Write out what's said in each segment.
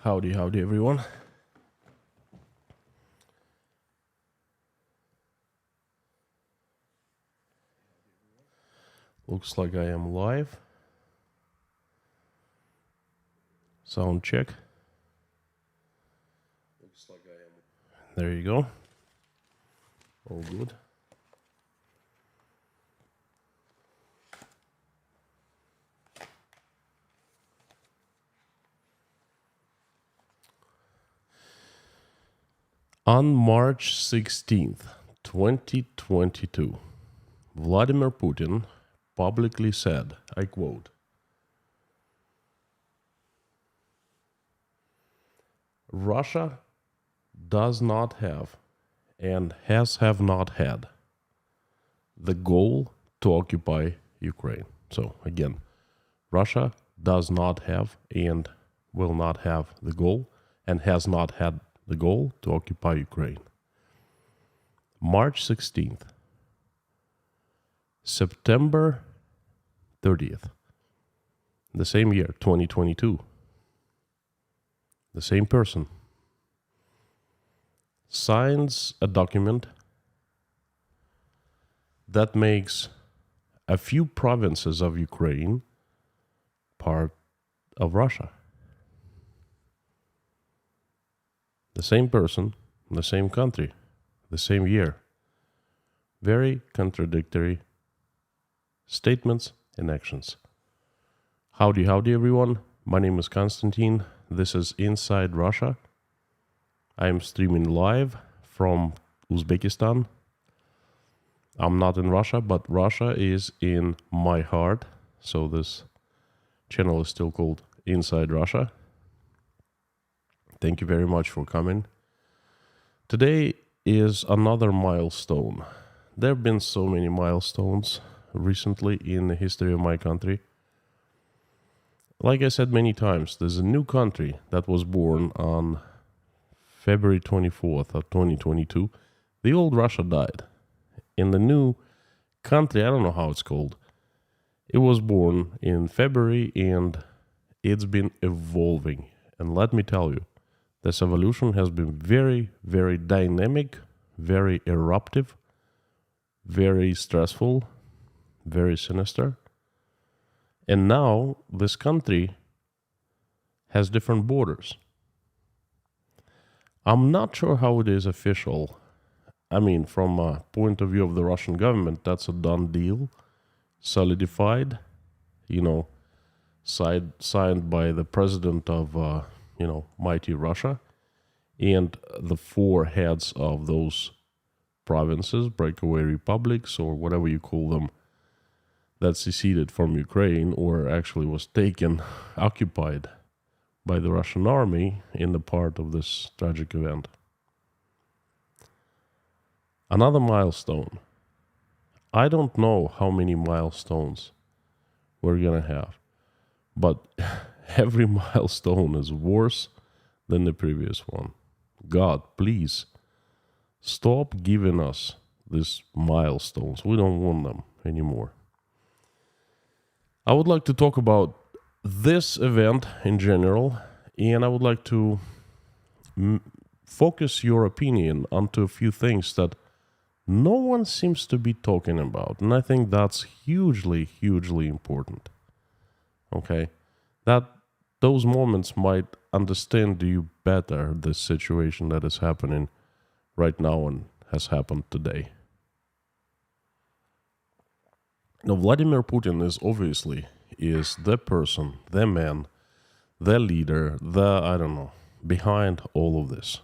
Howdy, everyone. Looks like I am live. Sound check. Looks like I am. There you go. All good. On March 16th, 2022, Vladimir Putin publicly said, I quote, Russia does not have and have not had the goal to occupy Ukraine. So again, Russia does not have and will not have the goal and has not had the goal to occupy Ukraine. March 16th. September 30th. The same year, 2022. The same person signs a document that makes a few provinces of Ukraine part of Russia. The same person, the same country, the same year. Very contradictory statements and actions. Howdy, everyone. My name is Konstantin. This is Inside Russia. I am streaming live from Uzbekistan. I'm not in Russia, but Russia is in my heart. So this channel is still called Inside Russia. Thank you very much for coming. Today is another milestone. There have been so many milestones recently in the history of my country. Like I said many times, there's a new country that was born on February 24th of 2022. The old Russia died. In the new country, I don't know how it's called, it was born in February and it's been evolving. And let me tell you, this evolution has been very, very dynamic, very eruptive, very stressful, very sinister. And now this country has different borders. I'm not sure how it is official. I mean, from a point of view of the Russian government, that's a done deal, solidified, signed by the president of, mighty Russia, and the four heads of those provinces, breakaway republics, or whatever you call them, that seceded from Ukraine or actually was taken, occupied by the Russian army in the part of this tragic event. Another milestone. I don't know how many milestones we're gonna have, but every milestone is worse than the previous one. God, please stop giving us these milestones. We don't want them anymore. I would like to talk about this event in general, and I would like to focus your opinion onto a few things that no one seems to be talking about. And I think that's hugely, hugely important. Okay? That those moments might understand you better, this situation that is happening right now and has happened today. Now, Vladimir Putin is obviously the person, the man, the leader, behind all of this.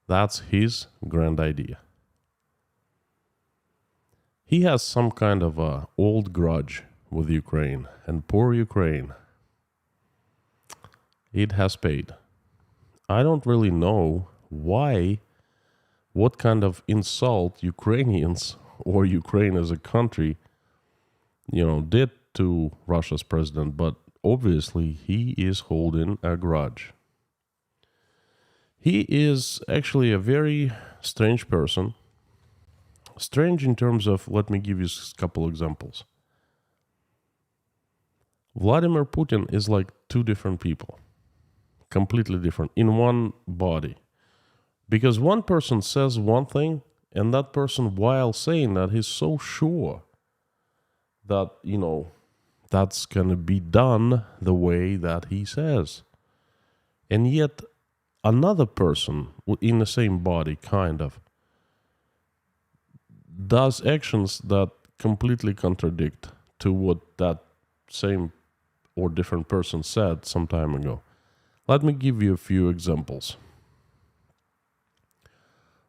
That's his grand idea. He has some kind of a old grudge with Ukraine, and poor Ukraine, it has paid. I don't really know why, what kind of insult Ukrainians or Ukraine as a country, did to Russia's president, but obviously he is holding a grudge. He is actually a very strange person. Strange in terms of, let me give you a couple examples. Vladimir Putin is like two different people. completely different in one body. Because one person says one thing, and that person, while saying that, he's so sure that, that's going to be done the way that he says. And yet, another person in the same body, kind of, does actions that completely contradict to what that same or different person said some time ago. Let me give you a few examples.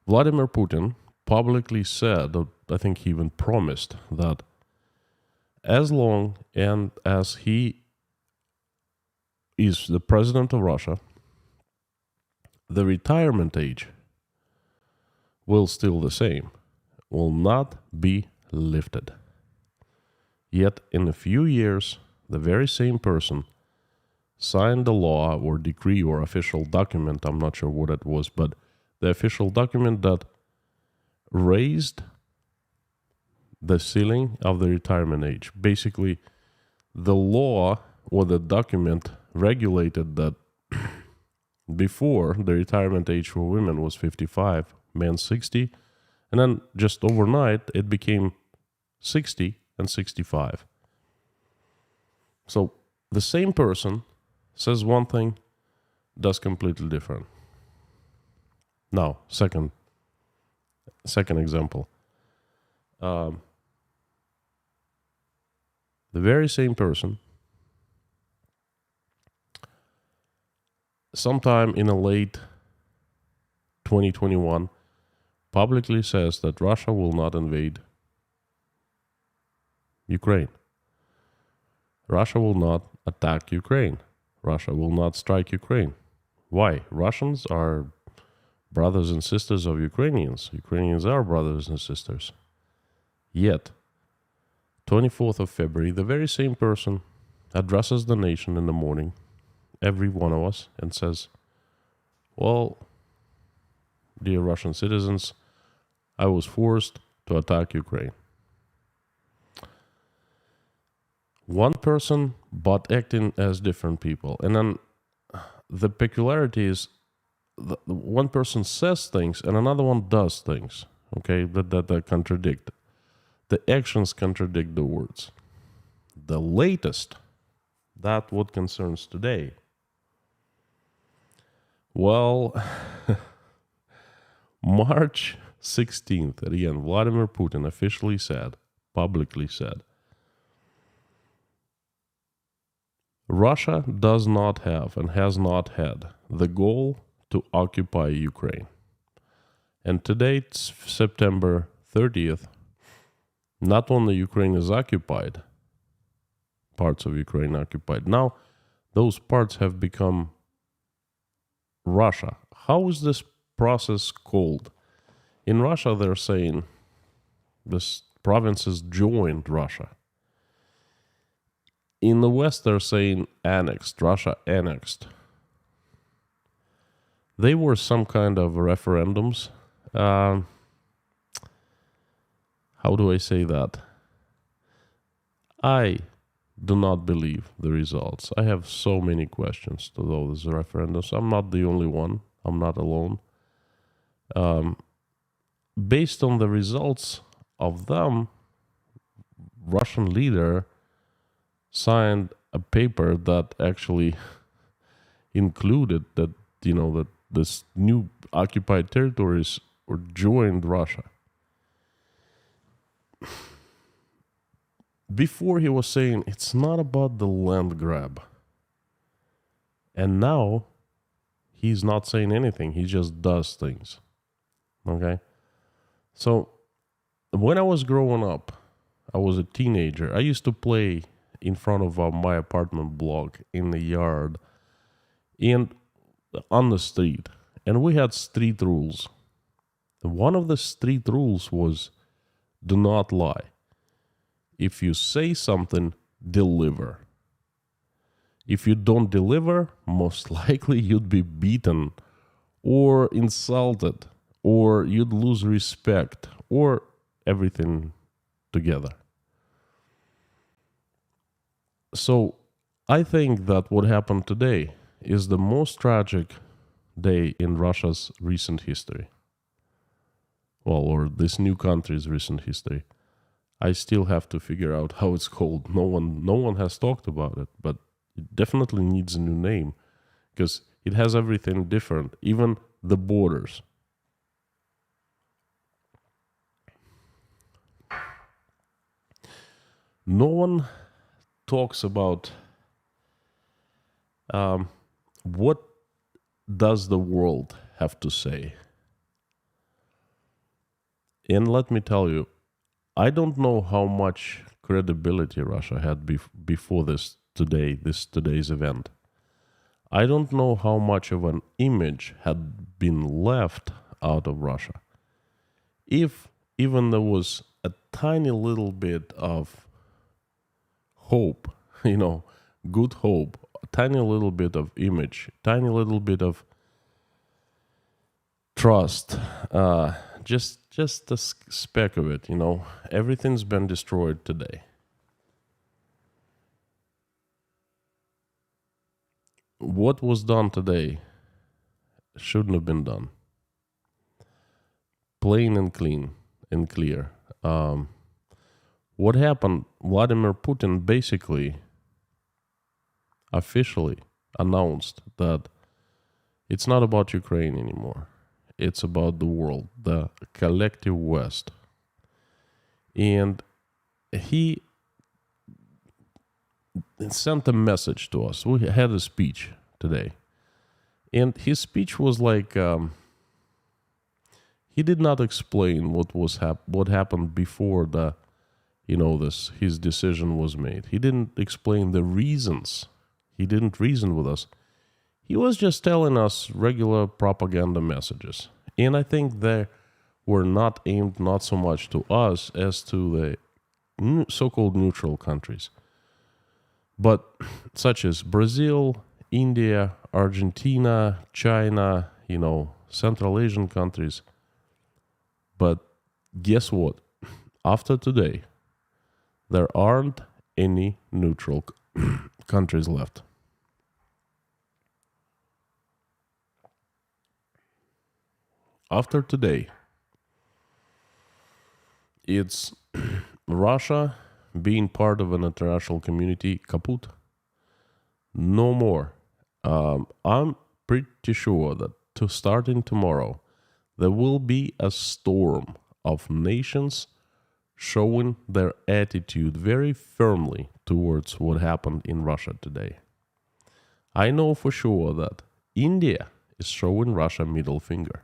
Vladimir Putin publicly said, or I think he even promised, that as long and as he is the president of Russia, the retirement age will still the same, will not be lifted. Yet in a few years, the very same person signed a law or decree or official document, I'm not sure what it was, but the official document that raised the ceiling of the retirement age. Basically, the law or the document regulated that before, the retirement age for women was 55, men 60, and then just overnight it became 60 and 65. So the same person says one thing, does completely different. Now, second example. The very same person, sometime in a late 2021, publicly says that Russia will not invade Ukraine. Russia will not attack Ukraine. Russia will not strike Ukraine. Why? Russians are brothers and sisters of Ukrainians. Ukrainians are brothers and sisters. Yet, 24th of February, the very same person addresses the nation in the morning, every one of us, and says, well, dear Russian citizens, I was forced to attack Ukraine. One person, but acting as different people. And then the peculiarity is one person says things and another one does things, okay, that contradict. The actions contradict the words. The latest, that what concerns today. Well, March 16th, again, Vladimir Putin officially said, publicly said, Russia does not have and has not had the goal to occupy Ukraine. And today, it's September 30th, not only Ukraine is occupied, parts of Ukraine occupied, now those parts have become Russia. How is this process called? In Russia, they're saying this provinces joined Russia. In the West, they're saying annexed, Russia annexed. They were some kind of referendums. How do I say that? I do not believe the results. I have so many questions to those referendums. I'm not the only one. I'm not alone. Based on the results of them, Russian leader signed a paper that actually included that, that this new occupied territories were joined Russia. Before he was saying it's not about the land grab. And now he's not saying anything. He just does things. Okay? So when I was growing up, I was a teenager. I used to play in front of my apartment block in the yard and on the street. And we had street rules. One of the street rules was do not lie. If you say something, deliver. If you don't deliver, most likely you'd be beaten or insulted or you'd lose respect or everything together. So I think that what happened today is the most tragic day in Russia's recent history. Well, or this new country's recent history. I still have to figure out how it's called. No one has talked about it, but it definitely needs a new name because it has everything different, even the borders. No one talks about what does the world have to say. And let me tell you, I don't know how much credibility Russia had before today's event. I don't know how much of an image had been left out of Russia. If even there was a tiny little bit of hope, good hope, a tiny little bit of image, tiny little bit of trust, just a speck of it, everything's been destroyed today. What was done today shouldn't have been done. Plain and clean and clear. What happened? Vladimir Putin basically officially announced that it's not about Ukraine anymore. It's about the world, the collective West. And he sent a message to us. We had a speech today. And his speech was like, he did not explain what happened before his decision was made. He didn't explain the reasons. He didn't reason with us. He was just telling us regular propaganda messages. And I think they were not aimed not so much to us as to the so-called neutral countries. But such as Brazil, India, Argentina, China, Central Asian countries. But guess what? After today, there aren't any neutral countries left. After today, it's Russia being part of an international community kaput. No more. I'm pretty sure that starting tomorrow, there will be a storm of nations showing their attitude very firmly towards what happened in Russia today. I know for sure that India is showing Russia middle finger.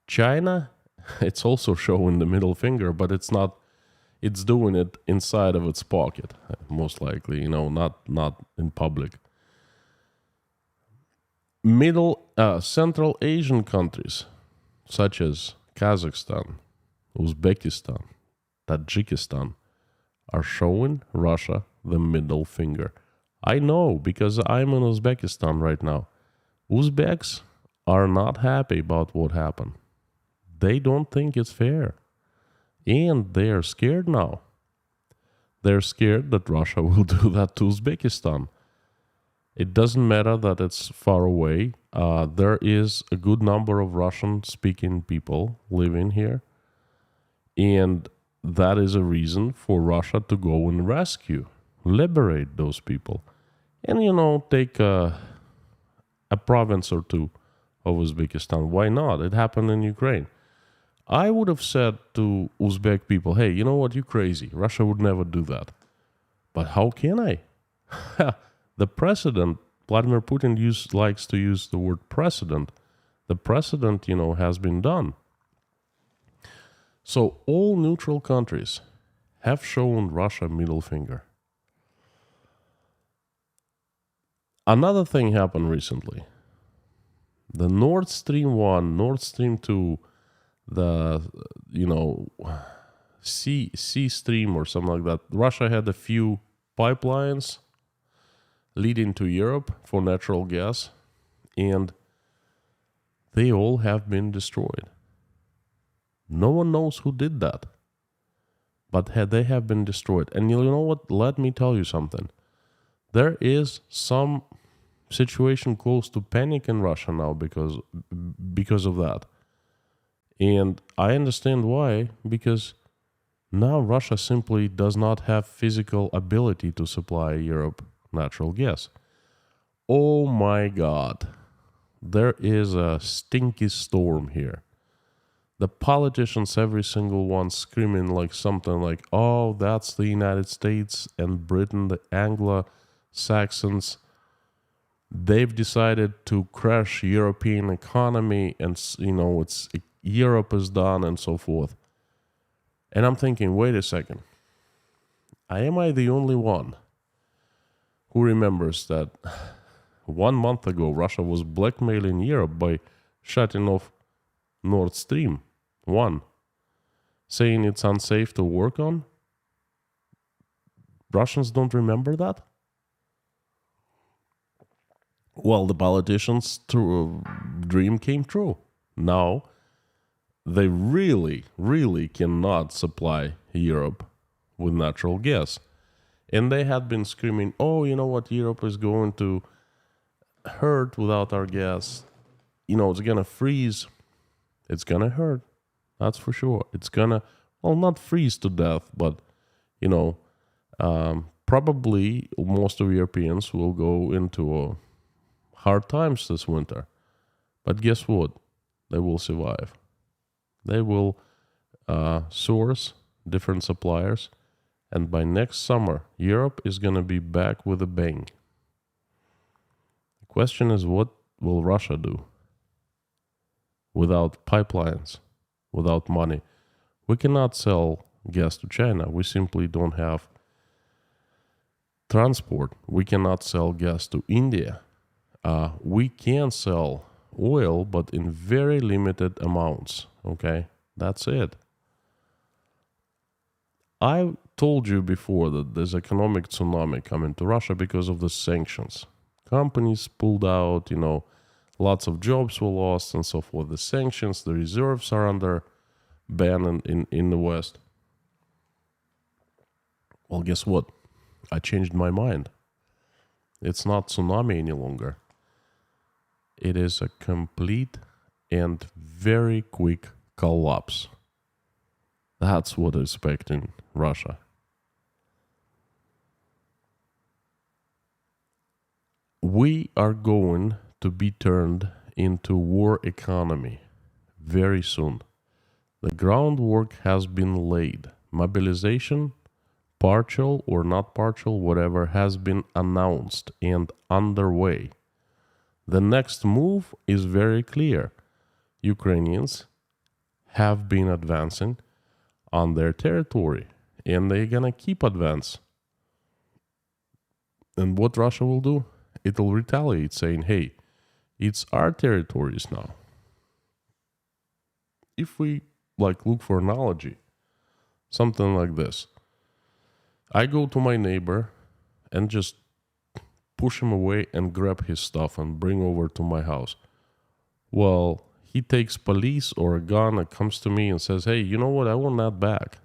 China, it's also showing the middle finger, but it's doing it inside of its pocket, most likely, not in public. Central Asian countries, such as Kazakhstan, Uzbekistan, Tajikistan, are showing Russia the middle finger. I know because I'm in Uzbekistan right now. Uzbeks are not happy about what happened. They don't think it's fair. And they are scared now. They're scared that Russia will do that to Uzbekistan. It doesn't matter that it's far away. There is a good number of Russian-speaking people living here. And that is a reason for Russia to go and liberate those people. And, take a province or two of Uzbekistan. Why not? It happened in Ukraine. I would have said to Uzbek people, hey, you know what, you're crazy. Russia would never do that. But how can I? The president, Vladimir Putin, likes to use the word precedent. The precedent, has been done. So all neutral countries have shown Russia middle finger. Another thing happened recently. The Nord Stream 1, Nord Stream 2, the, Sea Stream or something like that. Russia had a few pipelines leading to Europe for natural gas, and they all have been destroyed. No one knows who did that, but they have been destroyed. And you know what? Let me tell you something. There is some situation close to panic in Russia now because of that. And I understand why, because now Russia simply does not have physical ability to supply Europe natural gas. Oh my God, there is a stinky storm here. The politicians, every single one, screaming like something like, oh, that's the United States and Britain, the Anglo-Saxons. They've decided to crash European economy and, Europe is done and so forth. And I'm thinking, wait a second. Am I the only one who remembers that 1 month ago Russia was blackmailing Europe by shutting off Nord Stream 1, saying it's unsafe to work on? Russians don't remember that? Well, the politicians' dream came true. Now, they really, really cannot supply Europe with natural gas. And they had been screaming, oh, you know what, Europe is going to hurt without our gas. It's going to freeze. It's going to hurt. That's for sure. It's going to, not freeze to death, but, probably most of Europeans will go into hard times this winter. But guess what? They will survive. They will source different suppliers. And by next summer, Europe is going to be back with a bang. The question is, what will Russia do? Without pipelines, without money. We cannot sell gas to China. We simply don't have transport. We cannot sell gas to India. We can sell oil, but in very limited amounts. Okay, that's it. I told you before that there's economic tsunami coming to Russia because of the sanctions. Companies pulled out, lots of jobs were lost and so forth. The sanctions, the reserves are under ban in the West. Well, guess what? I changed my mind. It's not tsunami any longer. It is a complete and very quick collapse. That's what is expecting Russia. We are going to be turned into war economy very soon. The groundwork has been laid. Mobilization, partial or not partial, whatever, has been announced and underway. The next move is very clear. Ukrainians have been advancing on their territory, and they're gonna keep advance. And what Russia will do? It'll retaliate, saying, hey, it's our territories now. If we look for analogy, something like this. I go to my neighbor and just push him away and grab his stuff and bring over to my house. Well, he takes police or a gun and comes to me and says, hey, you know what? I want that back.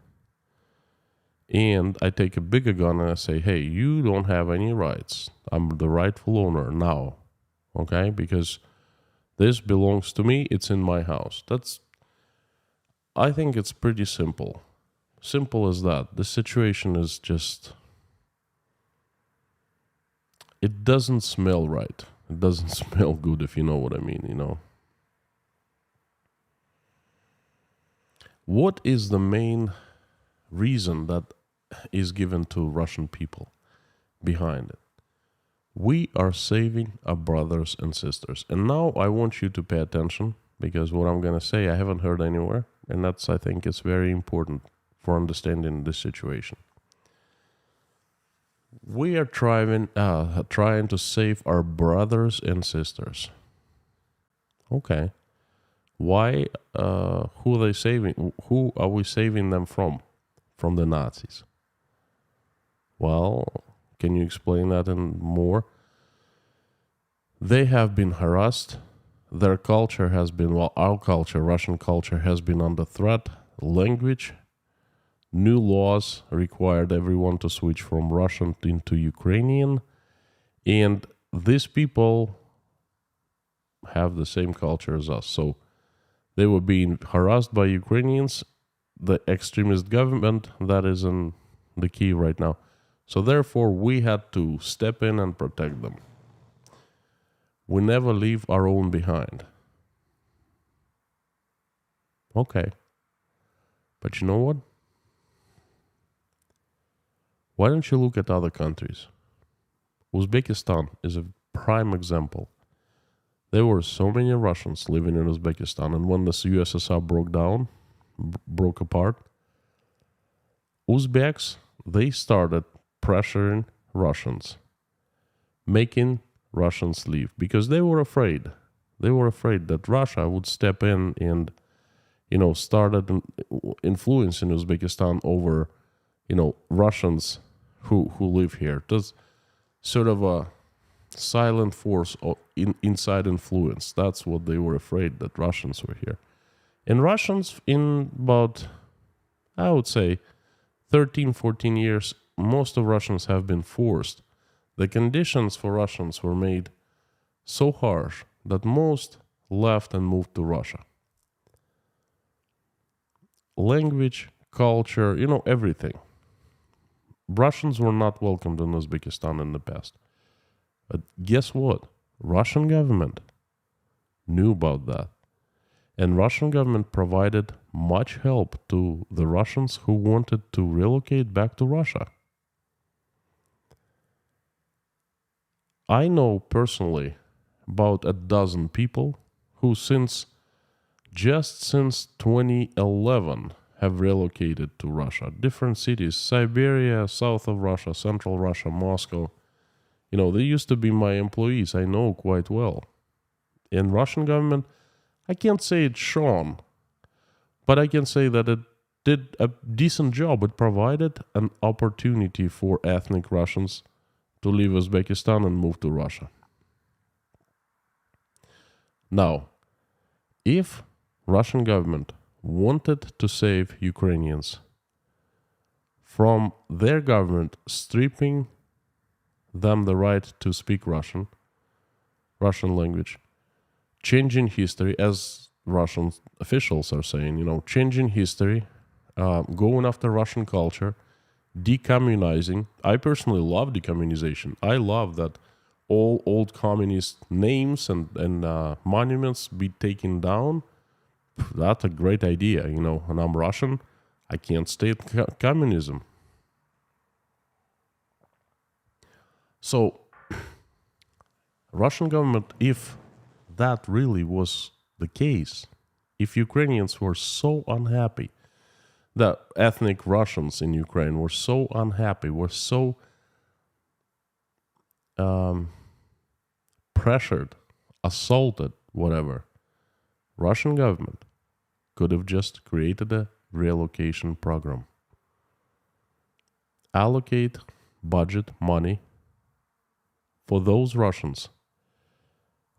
And I take a bigger gun and I say, hey, you don't have any rights. I'm the rightful owner now. Okay? Because this belongs to me. It's in my house. I think it's pretty simple. Simple as that. The situation is just... It doesn't smell right. It doesn't smell good, if you know what I mean, What is the main reason that is given to Russian people behind it? We are saving our brothers and sisters. And now I want you to pay attention, because what I'm going to say I haven't heard anywhere. And that's, I think, it's very important for understanding this situation. We are trying to save our brothers and sisters. Okay. Why? Who are they saving? Who are we saving them from? From the Nazis. Well, can you explain that in more? They have been harassed. Their culture has been, our culture, Russian culture, has been under threat. Language. New laws required everyone to switch from Russian into Ukrainian. And these people have the same culture as us. So they were being harassed by Ukrainians, the extremist government that is in the key right now. So therefore, we had to step in and protect them. We never leave our own behind. Okay. But you know what? Why don't you look at other countries? Uzbekistan is a prime example. There were so many Russians living in Uzbekistan, and when the USSR broke apart, Uzbeks, they started pressuring Russians, making Russians leave, because they were afraid. They were afraid that Russia would step in and, started influencing Uzbekistan over, Russians who live here. There's sort of a silent force of inside influence. That's what they were afraid, that Russians were here. And Russians, in about, I would say, 13, 14 years, most of Russians have been forced. The conditions for Russians were made so harsh that most left and moved to Russia. Language, culture, everything. Russians were not welcomed in Uzbekistan in the past. But guess what? Russian government knew about that. And Russian government provided much help to the Russians who wanted to relocate back to Russia. I know personally about a dozen people who just since 2011 have relocated to Russia. Different cities, Siberia, south of Russia, central Russia, Moscow. They used to be my employees. I know quite well. And Russian government, I can't say it's shone, but I can say that it did a decent job. It provided an opportunity for ethnic Russians to leave Uzbekistan and move to Russia. Now, if Russian government wanted to save Ukrainians from their government stripping them the right to speak Russian language, changing history, as Russian officials are saying, changing history, going after Russian culture, decommunizing. I personally love decommunization. I love that all old communist names and monuments be taken down. That's a great idea, and I'm Russian. I can't state communism. So, Russian government, if that really was the case, if Ukrainians were so unhappy, the ethnic Russians in Ukraine were so unhappy, were so pressured, assaulted, whatever, Russian government could have just created a relocation program. Allocate budget money for those Russians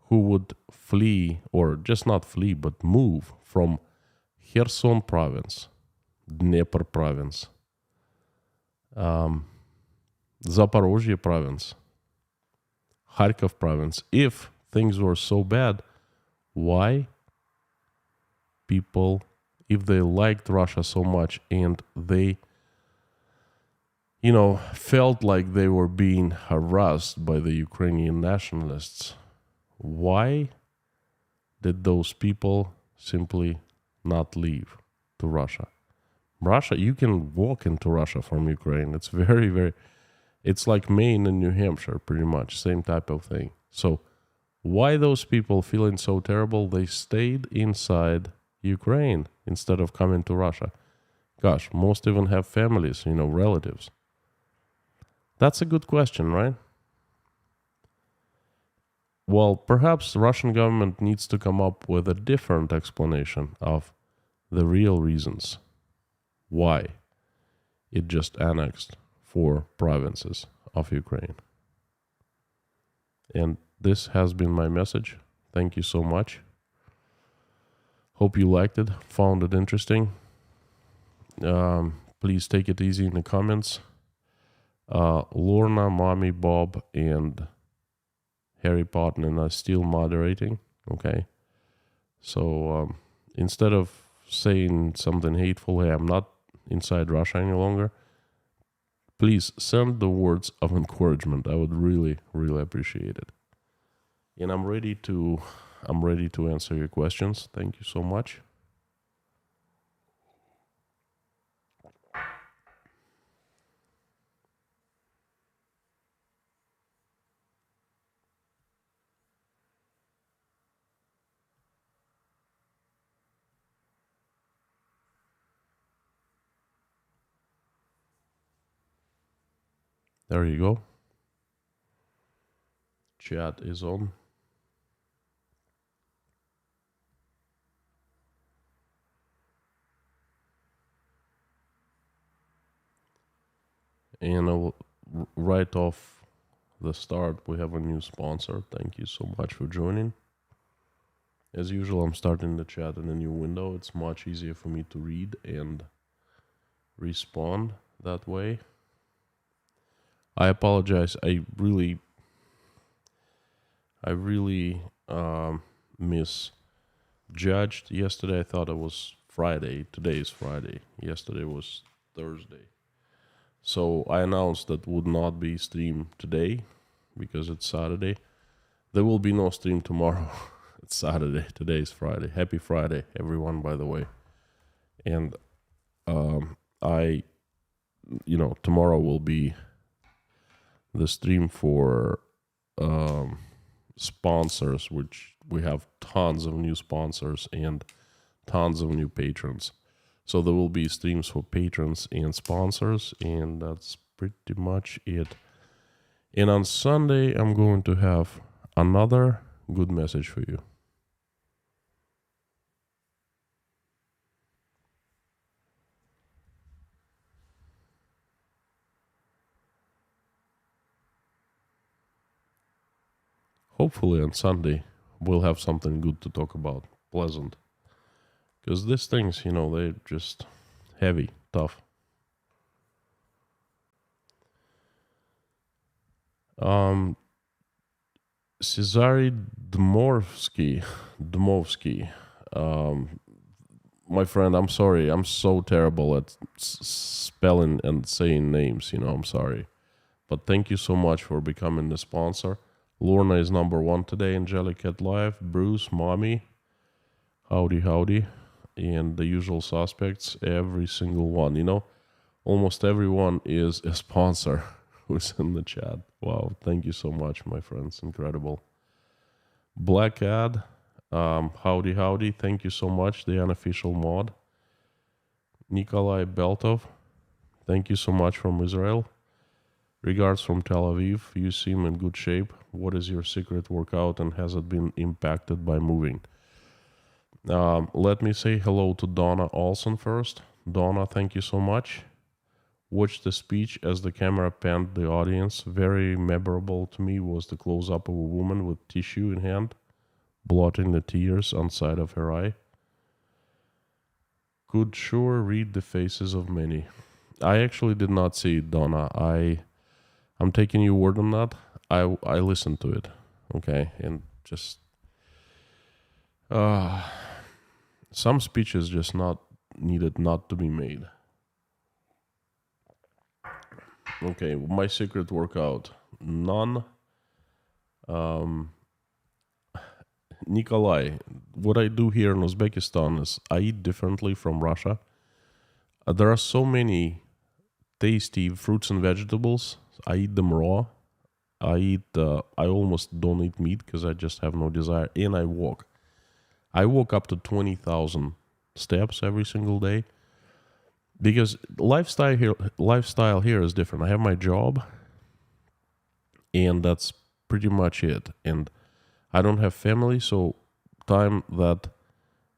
who would flee, or just not flee, but move from Kherson province, Dnepr province, Zaporozhye province, Kharkov province. If things were so bad, why people, if they liked Russia so much and they, felt like they were being harassed by the Ukrainian nationalists, why did those people simply not leave to Russia? Russia, you can walk into Russia from Ukraine. It's very, very, it's like Maine and New Hampshire, pretty much, same type of thing. So why those people feeling so terrible, they stayed inside Ukraine instead of coming to Russia? Gosh, most even have families, relatives. That's a good question, right? Well, perhaps the Russian government needs to come up with a different explanation of the real reasons why it just annexed 4 provinces of Ukraine. And this has been my message. Thank you so much. Hope you liked it, found it interesting. Please take it easy in the comments. Lorna, Mommy, Bob, and Harry Potter and I'm still moderating. Okay. So instead of saying something hateful, hey, I'm not inside Russia any longer, please send the words of encouragement. I would really, really appreciate it. And I'm ready to answer your questions. Thank you so much. There you go. Chat is on. And I will, right off the start, we have a new sponsor. Thank you so much for joining. As usual, I'm starting the chat in a new window. It's much easier for me to read and respond that way. I apologize. I really misjudged yesterday. I thought it was Friday. Today is Friday. Yesterday was Thursday. So I announced that would not be stream today because it's Saturday. There will be no stream tomorrow. It's Saturday. Today is Friday. Happy Friday, everyone, by the way. And tomorrow will be the stream for sponsors, which we have tons of new sponsors and tons of new patrons. So there will be streams for patrons and sponsors, and that's pretty much it. And on Sunday, I'm going to have another good message for you. Hopefully on Sunday, we'll have something good to talk about, pleasant. Because these things, they're just heavy, tough. Cesare Dmovsky. My friend, I'm sorry. I'm so terrible at spelling and saying names, I'm sorry. But thank you so much for becoming the sponsor. Lorna is number 1 today in Jellycat Live. Bruce, Mommy, howdy. And the usual suspects, every single one. Almost everyone is a sponsor who's in the chat. Wow, thank you so much, my friends. Incredible. Black Ad, howdy. Thank you so much, the unofficial mod. Nikolai Beltov, thank you so much from Israel. Regards from Tel Aviv. You seem in good shape. What is your secret workout and has it been impacted by moving? Let me say hello to Donna Olson first. Donna, thank you so much. Watch the speech as the camera panned the audience. Very memorable to me was the close-up of a woman with tissue in hand, blotting the tears on side of her eye. Could sure read the faces of many. I actually did not see it, Donna. I'm taking your word on that. I listened to it, okay, and just some speeches just not needed not to be made. Okay, my secret workout, none. Nikolai, what I do here in Uzbekistan is I eat differently from Russia. There are so many tasty fruits and vegetables. I eat them raw. I almost don't eat meat because I just have no desire. And I walk. I walk up to 20,000 steps every single day. Because lifestyle here is different. I have my job. And that's pretty much it. And I don't have family. So time that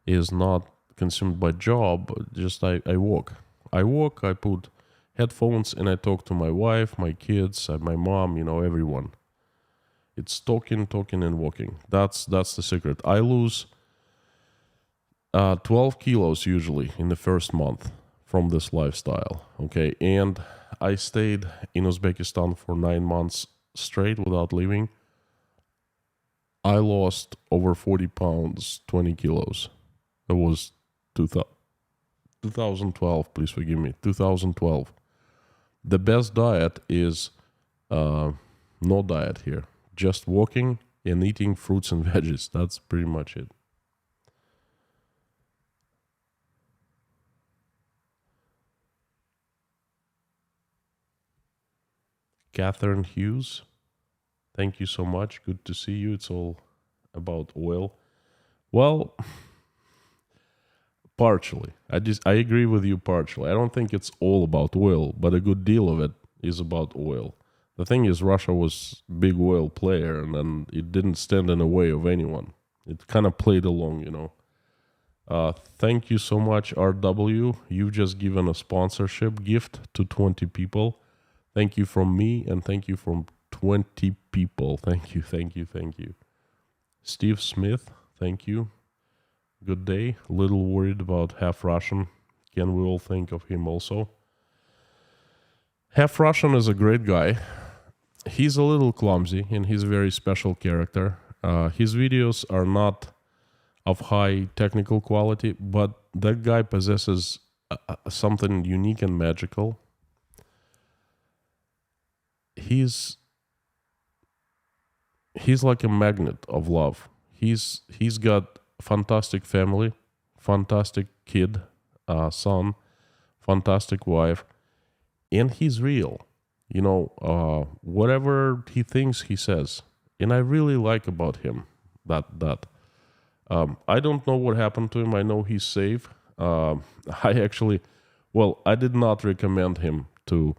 is not consumed by job, just I walk. I put headphones and I talk to my wife, my kids, my mom, everyone. It's talking and walking. That's the secret. I lose 12 kilos usually in the first month from this lifestyle. Okay, and I stayed in Uzbekistan for 9 months straight without leaving. I lost over 40 pounds, 20 kilos. It was 2012, please forgive me, 2012. The best diet is no diet here. Just walking and eating fruits and veggies. That's pretty much it. Catherine Hughes, thank you so much. Good to see you. It's all about oil. Well, partially. I agree with you partially. I don't think it's all about oil, but a good deal of it is about oil. The thing is, Russia was big oil player, and then it didn't stand in the way of anyone. It kind of played along, you know. Thank you so much, RW. You've just given a sponsorship gift to 20 people. Thank you from me, and thank you from 20 people. Thank you, thank you, thank you. Steve Smith, thank you. Good day. Little worried about Half Russian. Can we all think of him also? Half Russian is a great guy. He's a little clumsy, and he's a very special character. His videos are not of high technical quality, but that guy possesses something unique and magical. He's like a magnet of love. He's got fantastic family, fantastic kid, son, fantastic wife, and he's real. You know, whatever he thinks, he says, and I really like about him that. I don't know what happened to him. I know he's safe. I did not recommend him to.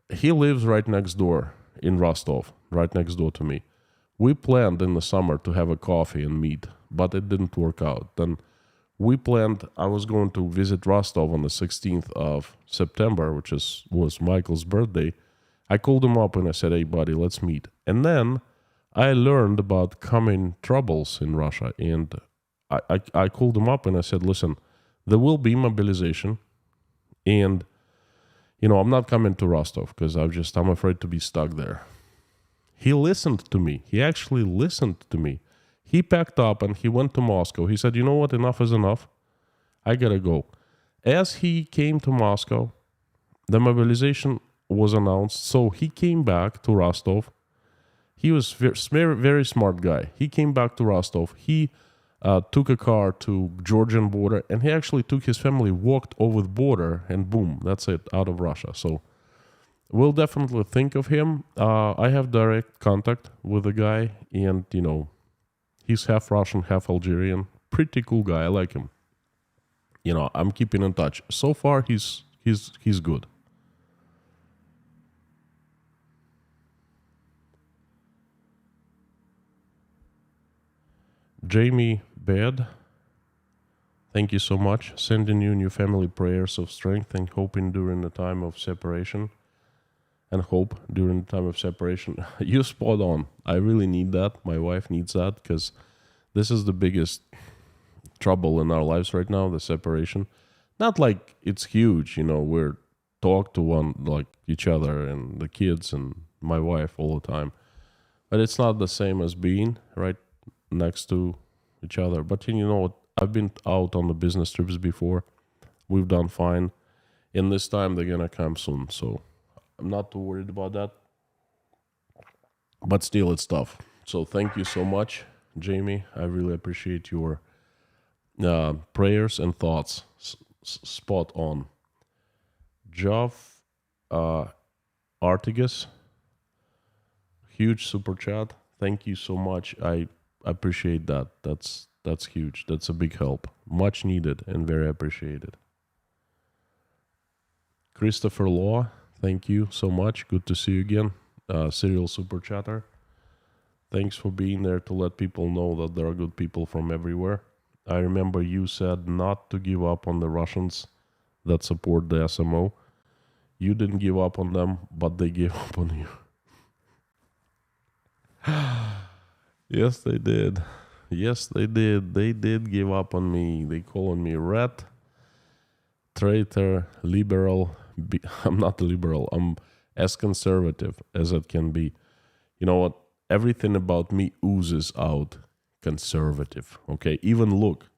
He lives right next door in Rostov, right next door to me. We planned in the summer to have a coffee and meet, but it didn't work out. Then we planned, I was going to visit Rostov on the 16th of September, which was Michael's birthday. I called him up and I said, hey, buddy, let's meet. And then I learned about coming troubles in Russia. And I called him up and I said, listen, there will be mobilization. And you know, I'm not coming to Rostov because I'm afraid to be stuck there. He listened to me. He actually listened to me. He packed up and he went to Moscow. He said, you know what? Enough is enough. I gotta go. As he came to Moscow, the mobilization was announced. So he came back to Rostov. He was very, very smart guy. He came back to Rostov. He took a car to Georgian border, and he actually took his family, walked over the border, and boom, that's it, out of Russia. So we'll definitely think of him. I have direct contact with the guy, and you know, he's half Russian, half Algerian. Pretty cool guy. I like him. You know, I'm keeping in touch. So far, he's good. Jamie Bed, thank you so much. Sending you new family prayers of strength and hoping during the time of separation. And hope during the time of separation. You're spot on. I really need that. My wife needs that because this is the biggest trouble in our lives right now, the separation. Not like it's huge, you know, we're talk to one like each other and the kids and my wife all the time. But it's not the same as being right next to each other. But you know what? I've been out on the business trips before. We've done fine. And this time they're gonna come soon. So I'm not too worried about that. But still, it's tough. So thank you so much, Jamie. I really appreciate your prayers and thoughts. Spot on. Geoff Artigas, huge super chat. Thank you so much. I appreciate that. That's huge. That's a big help. Much needed and very appreciated. Christopher Law, thank you so much. Good to see you again. Serial super chatter. Thanks for being there to let people know that there are good people from everywhere. I remember you said not to give up on the Russians that support the SMO. You didn't give up on them, but they gave up on you. Yes, they did. Yes, they did. They did give up on me. They calling me rat, traitor, liberal. I'm not a liberal. I'm as conservative as it can be. You know what? everything about me oozes out conservative. Okay, even look,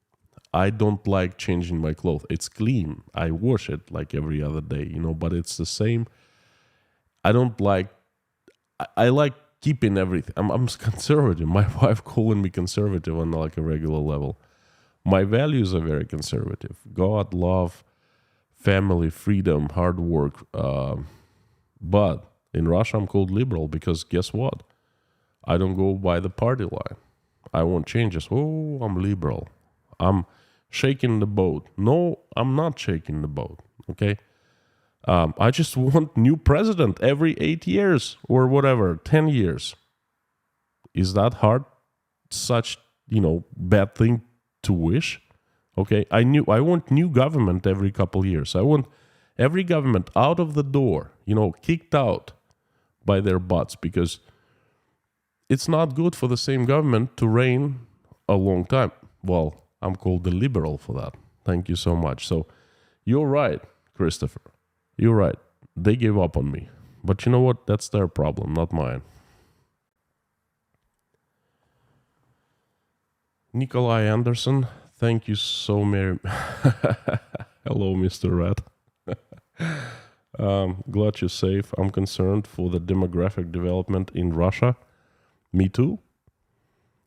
I don't like changing my clothes. It's clean. I wash it like every other day, but it's the same. I don't like, I like keeping everything. I'm conservative. My wife calling me conservative on like a regular level. My values are very conservative. God, love, family, freedom, hard work. But in Russia, I'm called liberal because guess what? I don't go by the party line. I want changes. Oh, I'm liberal. I'm shaking the boat. No, I'm not shaking the boat. Okay. I just want new president every 8 years or whatever, 10 years. Is that hard? Such, bad thing to wish? Okay. I want new government every couple years. I want every government out of the door, kicked out by their butts because it's not good for the same government to reign a long time. Well, I'm called the liberal for that. Thank you so much. So you're right, Christopher. You're right. They gave up on me. But you know what? That's their problem, not mine. Nikolai Anderson, thank you so very much. Hello, Mr. Rat. Glad you're safe. I'm concerned for the demographic development in Russia. Me too.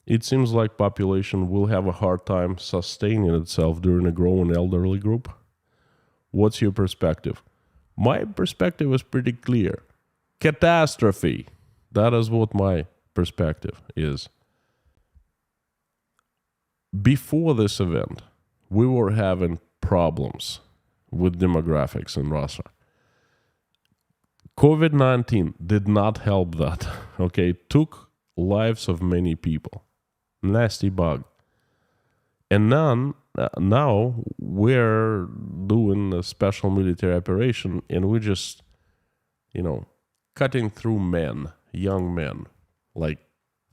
It seems like population will have a hard time sustaining itself during a growing elderly group. What's your perspective? My perspective is pretty clear. Catastrophe. That is what my perspective is. Before this event, we were having problems with demographics in Russia. COVID-19 did not help that. Okay, it took lives of many people. Nasty bug. And now we're doing a special military operation and we're just, cutting through men, young men, like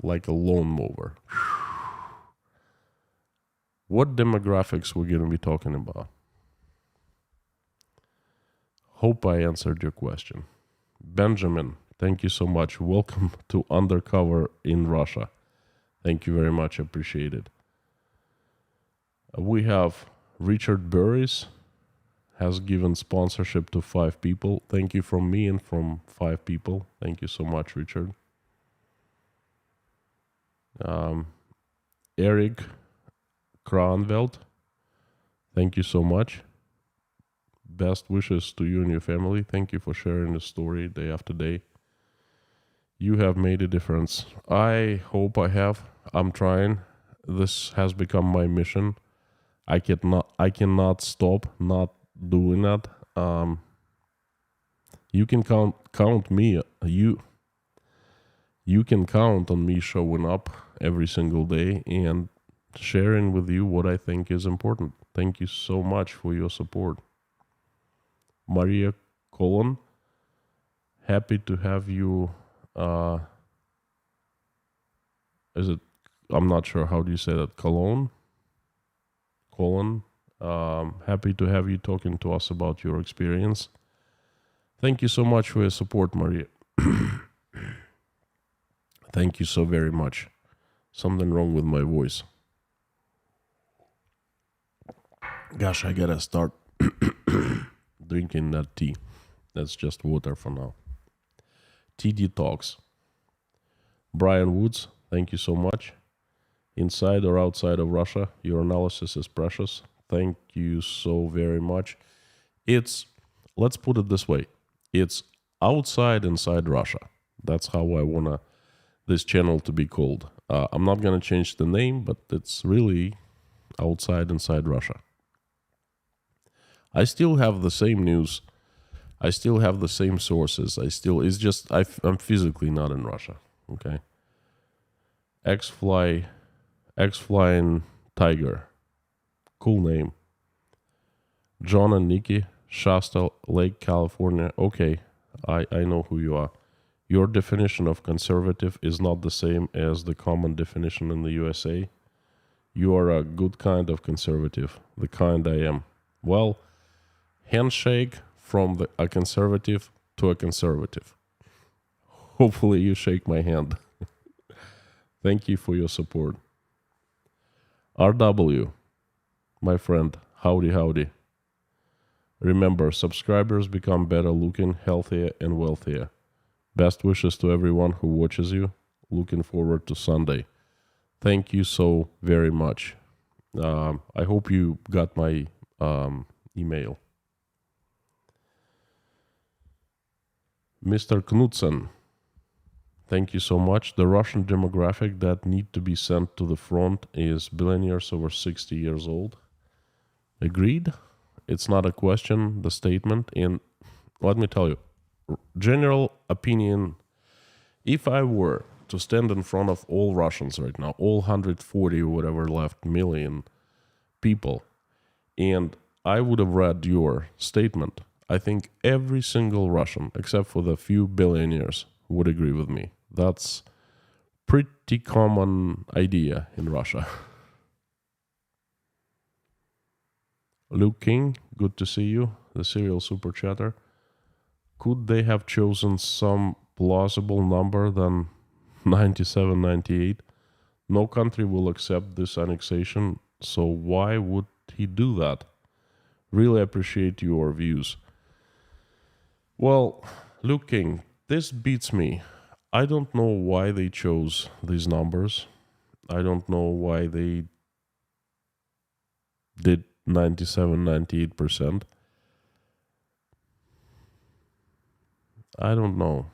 a lawnmower. What demographics we're going to be talking about? Hope I answered your question. Benjamin, thank you so much. Welcome to Undercover in Russia. Thank you very much. Appreciate it. We have Richard Burris has given sponsorship to 5 people. Thank you from me and from 5 people. Thank you so much, Richard. Eric Kranveld, thank you so much. Best wishes to you and your family. Thank you for sharing the story day after day. You have made a difference. I hope I have. I'm trying. This has become my mission. I cannot stop not doing that. You can count me. You can count on me showing up every single day and sharing with you what I think is important. Thank you so much for your support. Maria Colon, happy to have you. I'm not sure, how do you say that? Colon. Happy to have you talking to us about your experience. Thank you so much for your support, Maria. Thank you so very much. Something wrong with my voice. Gosh, I gotta start drinking that tea. That's just water for now. Tea detox. Brian Woods, thank you so much. Inside or outside of Russia, your analysis is precious. Thank you so very much. Let's put it this way. It's inside Russia. That's how I want this channel to be called. I'm not going to change the name, but it's really inside Russia. I still have the same news. I still have the same sources. I'm physically not in Russia. Okay. X-Flying Tiger. Cool name. John and Nikki, Shasta Lake, California. Okay, I know who you are. Your definition of conservative is not the same as the common definition in the USA. You are a good kind of conservative, the kind I am. Well, handshake from a conservative to a conservative. Hopefully you shake my hand. Thank you for your support. RW, my friend, howdy, howdy. Remember, subscribers become better looking, healthier, and wealthier. Best wishes to everyone who watches you. Looking forward to Sunday. Thank you so very much. I hope you got my email. Mr. Knudsen, thank you so much. The Russian demographic that need to be sent to the front is billionaires over 60 years old. Agreed. It's not a question, the statement. And let me tell you, general opinion, if I were to stand in front of all Russians right now, all 140 or whatever left million people, and I would have read your statement, I think every single Russian, except for the few billionaires, would agree with me. That's pretty common idea in Russia. Luke King, good to see you, the serial super chatter. Could they have chosen some plausible number than 97, 98? No country will accept this annexation, so why would he do that? Really appreciate your views. Well, Luke King, this beats me. I don't know why they chose these numbers. I don't know why they did 97, 98%. I don't know.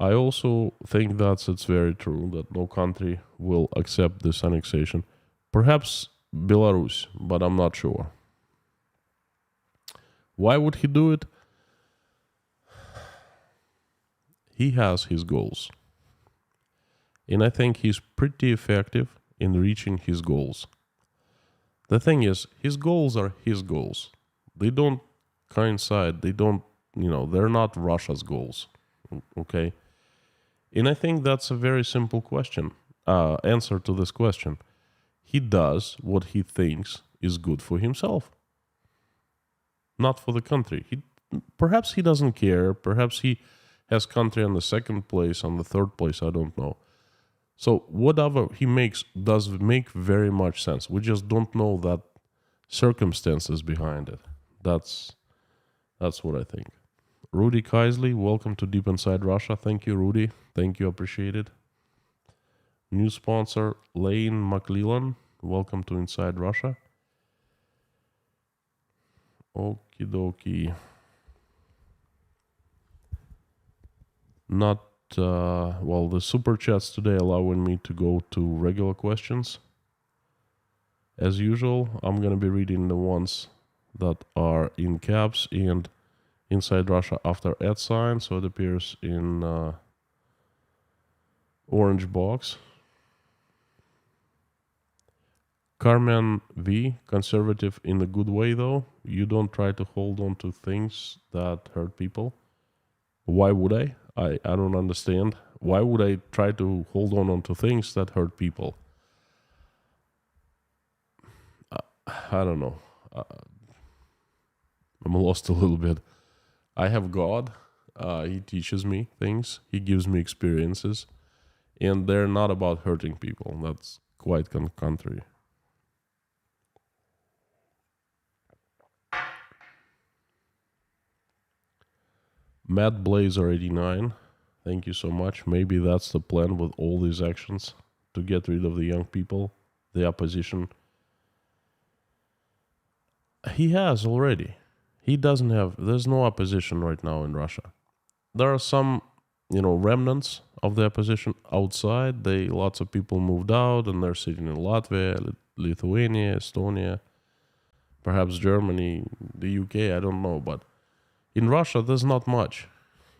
I also think that it's very true that no country will accept this annexation. Perhaps Belarus, but I'm not sure. Why would he do it? He has his goals. And I think he's pretty effective in reaching his goals. The thing is, his goals are his goals. They don't coincide. They don't, they're not Russia's goals. Okay? And I think that's a very simple question, answer to this question. He does what he thinks is good for himself, not for the country. Perhaps he doesn't care. Perhaps he has country on the second place, on the third place, I don't know. So whatever he makes does make very much sense. We just don't know that circumstances behind it. That's what I think. Rudy Kaisley, welcome to Deep Inside Russia. Thank you, Rudy. Thank you, appreciate it. New sponsor, Lane McClellan. Welcome to Inside Russia. Okie dokie. Not, the super chats today allowing me to go to regular questions. As usual, I'm going to be reading the ones that are in caps and Inside Russia after @ so it appears in orange box. Carmen V, conservative in a good way though. You don't try to hold on to things that hurt people. Why would I? I don't understand. Why would I try to hold on to things that hurt people? I don't know. I'm lost a little bit. I have God. He teaches me things. He gives me experiences. And they're not about hurting people. That's quite contrary. Matt Blazer 89. Thank you so much. Maybe that's the plan with all these actions to get rid of the young people, the opposition. He has already. He doesn't have, there's no opposition right now in Russia. There are some, remnants of the opposition outside. Lots of people moved out and they're sitting in Latvia, Lithuania, Estonia, perhaps Germany, the UK, I don't know. But in Russia, there's not much.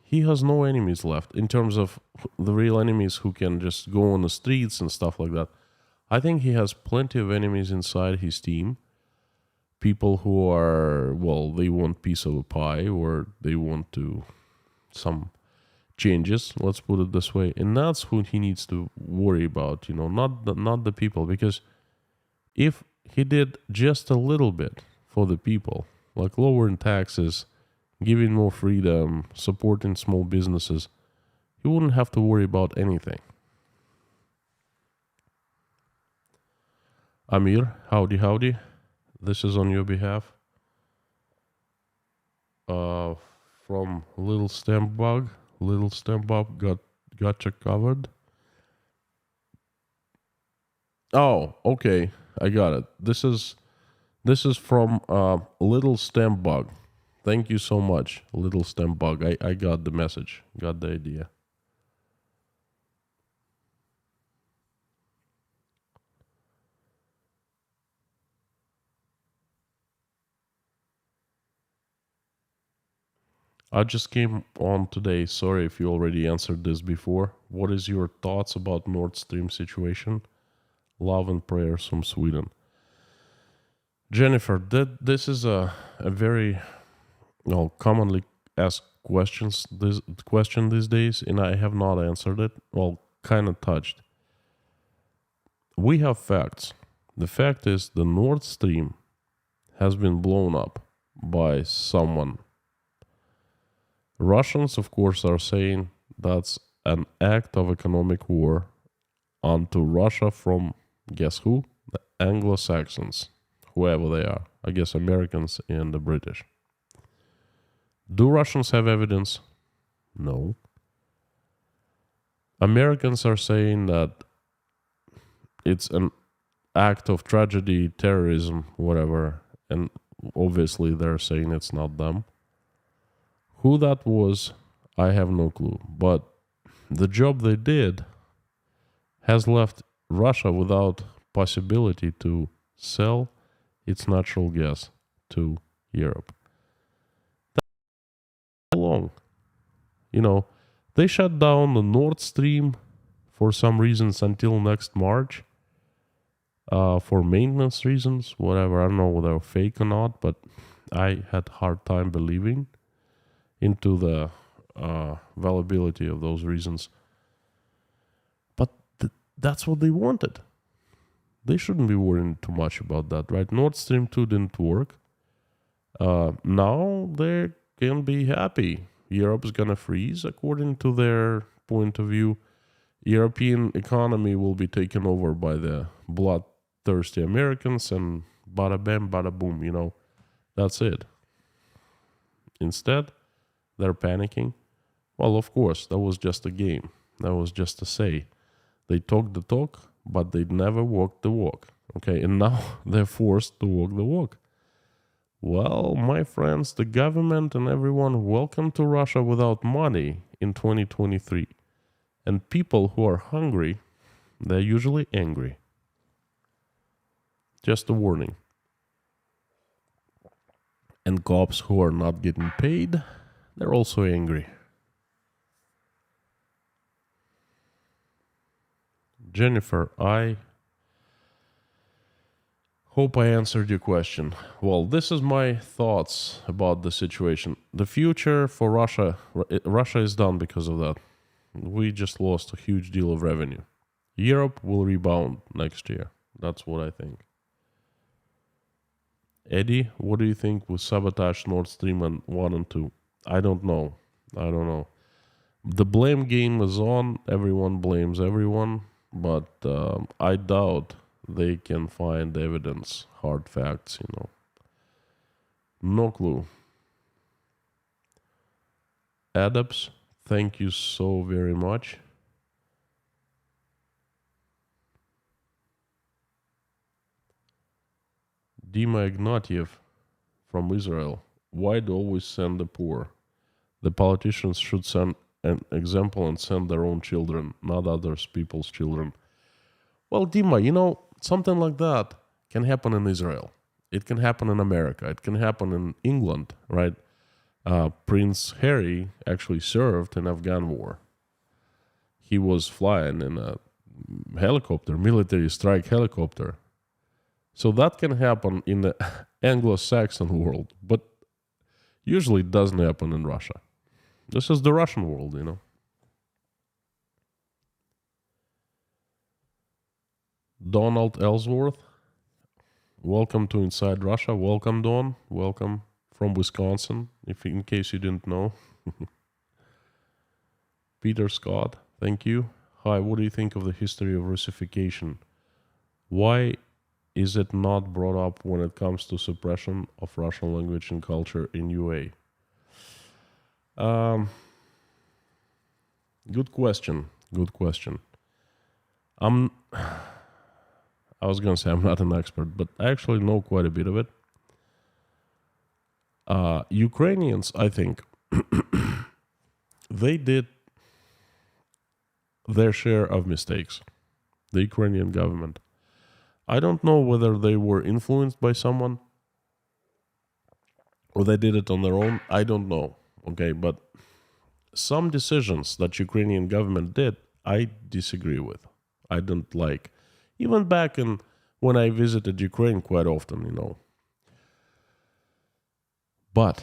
He has no enemies left in terms of the real enemies who can just go on the streets and stuff like that. I think he has plenty of enemies inside his team. People who are, they want piece of a pie or they want some changes, let's put it this way. And that's who he needs to worry about, not the people. Because if he did just a little bit for the people, like lowering taxes, giving more freedom, supporting small businesses, he wouldn't have to worry about anything. Amir, howdy, howdy. This is on your behalf. From Little Stamp Bug. Little Stamp Bug gotcha covered. Oh, okay. I got it. This is from Little Stamp Bug. Thank you so much, Little Stamp Bug. I got the message. Got the idea. I just came on today. Sorry if you already answered this before. What is your thoughts about Nord Stream situation? Love and prayers from Sweden. Jennifer, this is a very commonly asked question these days, and I have not answered it. Well, kind of touched. We have facts. The fact is the Nord Stream has been blown up by someone. Russians, of course, are saying that's an act of economic war onto Russia from, guess who? The Anglo-Saxons, whoever they are. I guess Americans and the British. Do Russians have evidence? No. Americans are saying that it's an act of tragedy, terrorism, whatever, and obviously they're saying it's not them. Who that was, I have no clue. But the job they did has left Russia without possibility to sell its natural gas to Europe. That's long. They shut down the Nord Stream for some reasons until next March. For maintenance reasons, whatever. I don't know whether they're fake or not, but I had hard time believing into the availability of those reasons. But that's what they wanted. They shouldn't be worrying too much about that, right? Nord Stream 2 didn't work. Now they can be happy. Europe's gonna freeze, according to their point of view. European economy will be taken over by the bloodthirsty Americans, and bada bam, bada boom, that's it. Instead, they're panicking. Well, of course, that was just a game. That was just a say. They talked the talk, but they never walked the walk. Okay, and now they're forced to walk the walk. Well, my friends, the government and everyone, welcome to Russia without money in 2023. And people who are hungry, they're usually angry. Just a warning. And cops who are not getting paid, they're also angry. Jennifer, I hope I answered your question. Well, this is my thoughts about the situation. The future for Russia is done because of that. We just lost a huge deal of revenue. Europe will rebound next year. That's what I think. Eddie, what do you think will sabotage Nord Stream 1 and 2? I don't know. The blame game is on. Everyone blames everyone. But I doubt they can find evidence, hard facts, No clue. Adabs, thank you so very much. Dima Ignatiev from Israel. Why do always send the poor? The politicians should send an example and send their own children, not others people's children. Well, Dima, something like that can happen in Israel. It can happen in America. It can happen in England, right? Prince Harry actually served in Afghan war. He was flying in a helicopter, military strike helicopter. So that can happen in the Anglo-Saxon world, but usually it doesn't happen in Russia. This is the Russian world, Donald Ellsworth, welcome to Inside Russia. Welcome, Don. Welcome from Wisconsin, in case you didn't know. Peter Scott, thank you. Hi, what do you think of the history of Russification? Why is it not brought up when it comes to suppression of Russian language and culture in UA? Good question. Good question. I was going to say I'm not an expert, but I actually know quite a bit of it. Ukrainians, I think, they did their share of mistakes. The Ukrainian government. I don't know whether they were influenced by someone or they did it on their own. I don't know. Okay, but some decisions that Ukrainian government did, I disagree with. I don't like. Even back when I visited Ukraine quite often, you know. But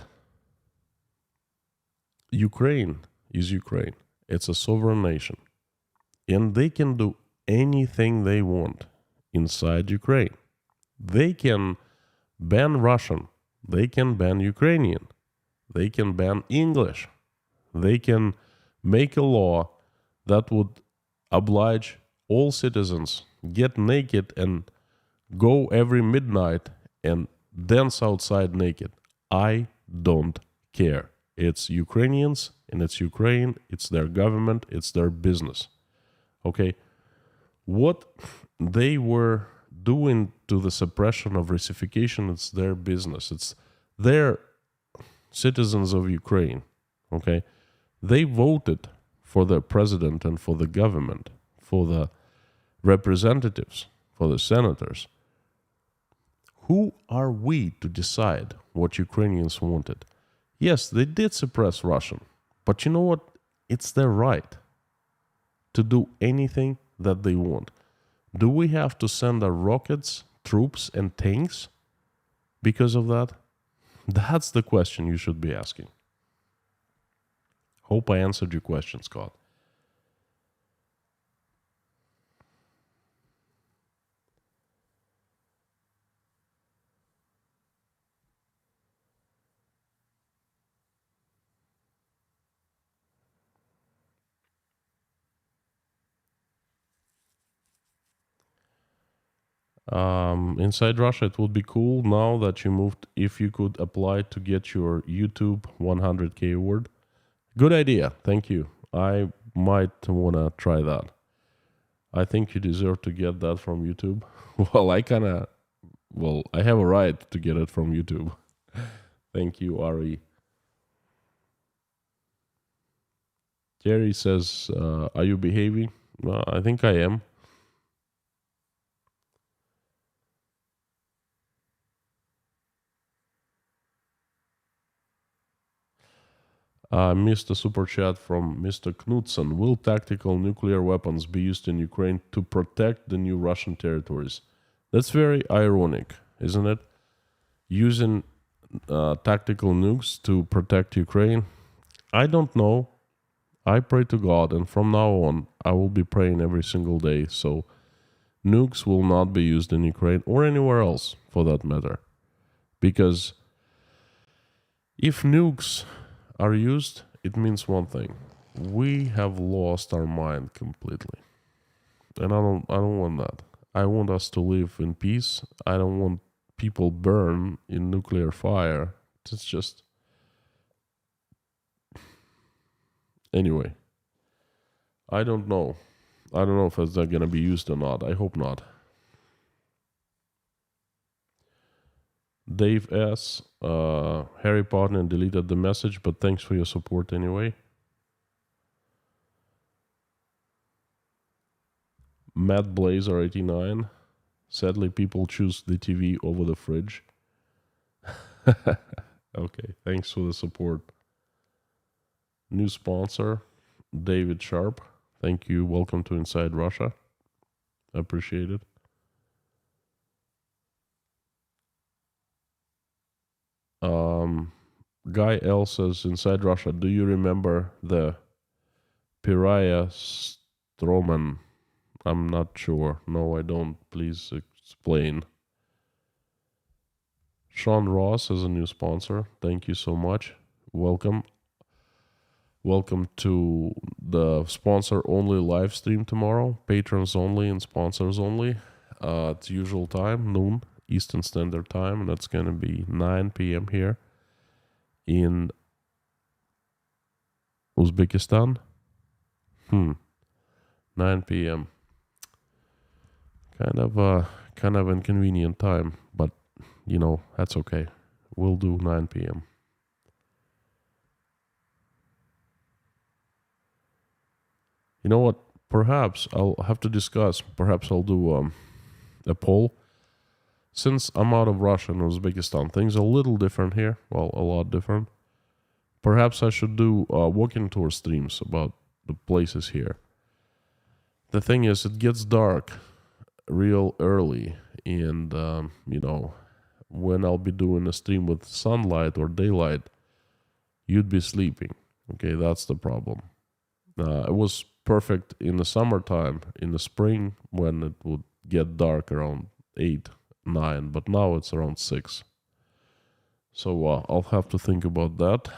Ukraine is Ukraine. It's a sovereign nation. And they can do anything they want inside Ukraine. They can ban Russian. They can ban Ukrainian. They can ban English. They can make a law that would oblige all citizens get naked and go every midnight and dance outside naked. I don't care. It's Ukrainians and it's Ukraine. It's their government. It's their business. Okay? What they were doing to the suppression of Russification, it's their business. It's their citizens of Ukraine. Okay? They voted for the president and for the government, for the representatives, for the senators. Who are we to decide what Ukrainians wanted? Yes, they did suppress Russian, but you know what? It's their right to do anything that they want. Do we have to send our rockets, troops, and tanks because of that? That's the question you should be asking. Hope I answered your question, Scott. Inside Russia, it would be cool now that you moved if you could apply to get your YouTube 100K award. Good idea. Thank you. I might want to try that. I think you deserve to get that from YouTube. I have a right to get it from YouTube. Thank you, Ari. Jerry says, are you behaving? I think I am. Mr. Super Chat from Mr. Knudsen. Will tactical nuclear weapons be used in Ukraine to protect the new Russian territories? That's very ironic, isn't it? Using tactical nukes to protect Ukraine? I don't know. I pray to God, and from now on, I will be praying every single day. So nukes will not be used in Ukraine or anywhere else, for that matter. Because if nukes are used, it means one thing. We have lost our mind completely. And I don't want that. I want us to live in peace. I don't want people burn in nuclear fire. It's just... Anyway. I don't know. I don't know if it's going to be used or not. I hope not. Dave S. Harry Potter deleted the message, but thanks for your support anyway. Matt Blazer 89. Sadly, people choose the TV over the fridge. Okay, thanks for the support. New sponsor, David Sharp. Thank you. Welcome to Inside Russia. Appreciate it. Guy L says, Inside Russia, do you remember the Piraeus Stroman? I'm not sure. No, I don't. Please explain. Sean Ross is a new sponsor. Thank you so much. Welcome. Welcome to the sponsor-only live stream tomorrow. Patrons only and sponsors only. It's usual time, noon, Eastern Standard Time, and it's gonna be 9 p.m. here in Uzbekistan. 9 p.m. Kind of inconvenient time, but that's okay. We'll do 9 p.m. You know what? Perhaps I'll have to discuss. Perhaps I'll do a poll. Since I'm out of Russia and Uzbekistan, things are a little different here. Well, a lot different. Perhaps I should do walking tour streams about the places here. The thing is, it gets dark real early, and when I'll be doing a stream with sunlight or daylight, you'd be sleeping. Okay, that's the problem. It was perfect in the summertime, in the spring, when it would get dark around 8, 9, but now it's around 6. So I'll have to think about that.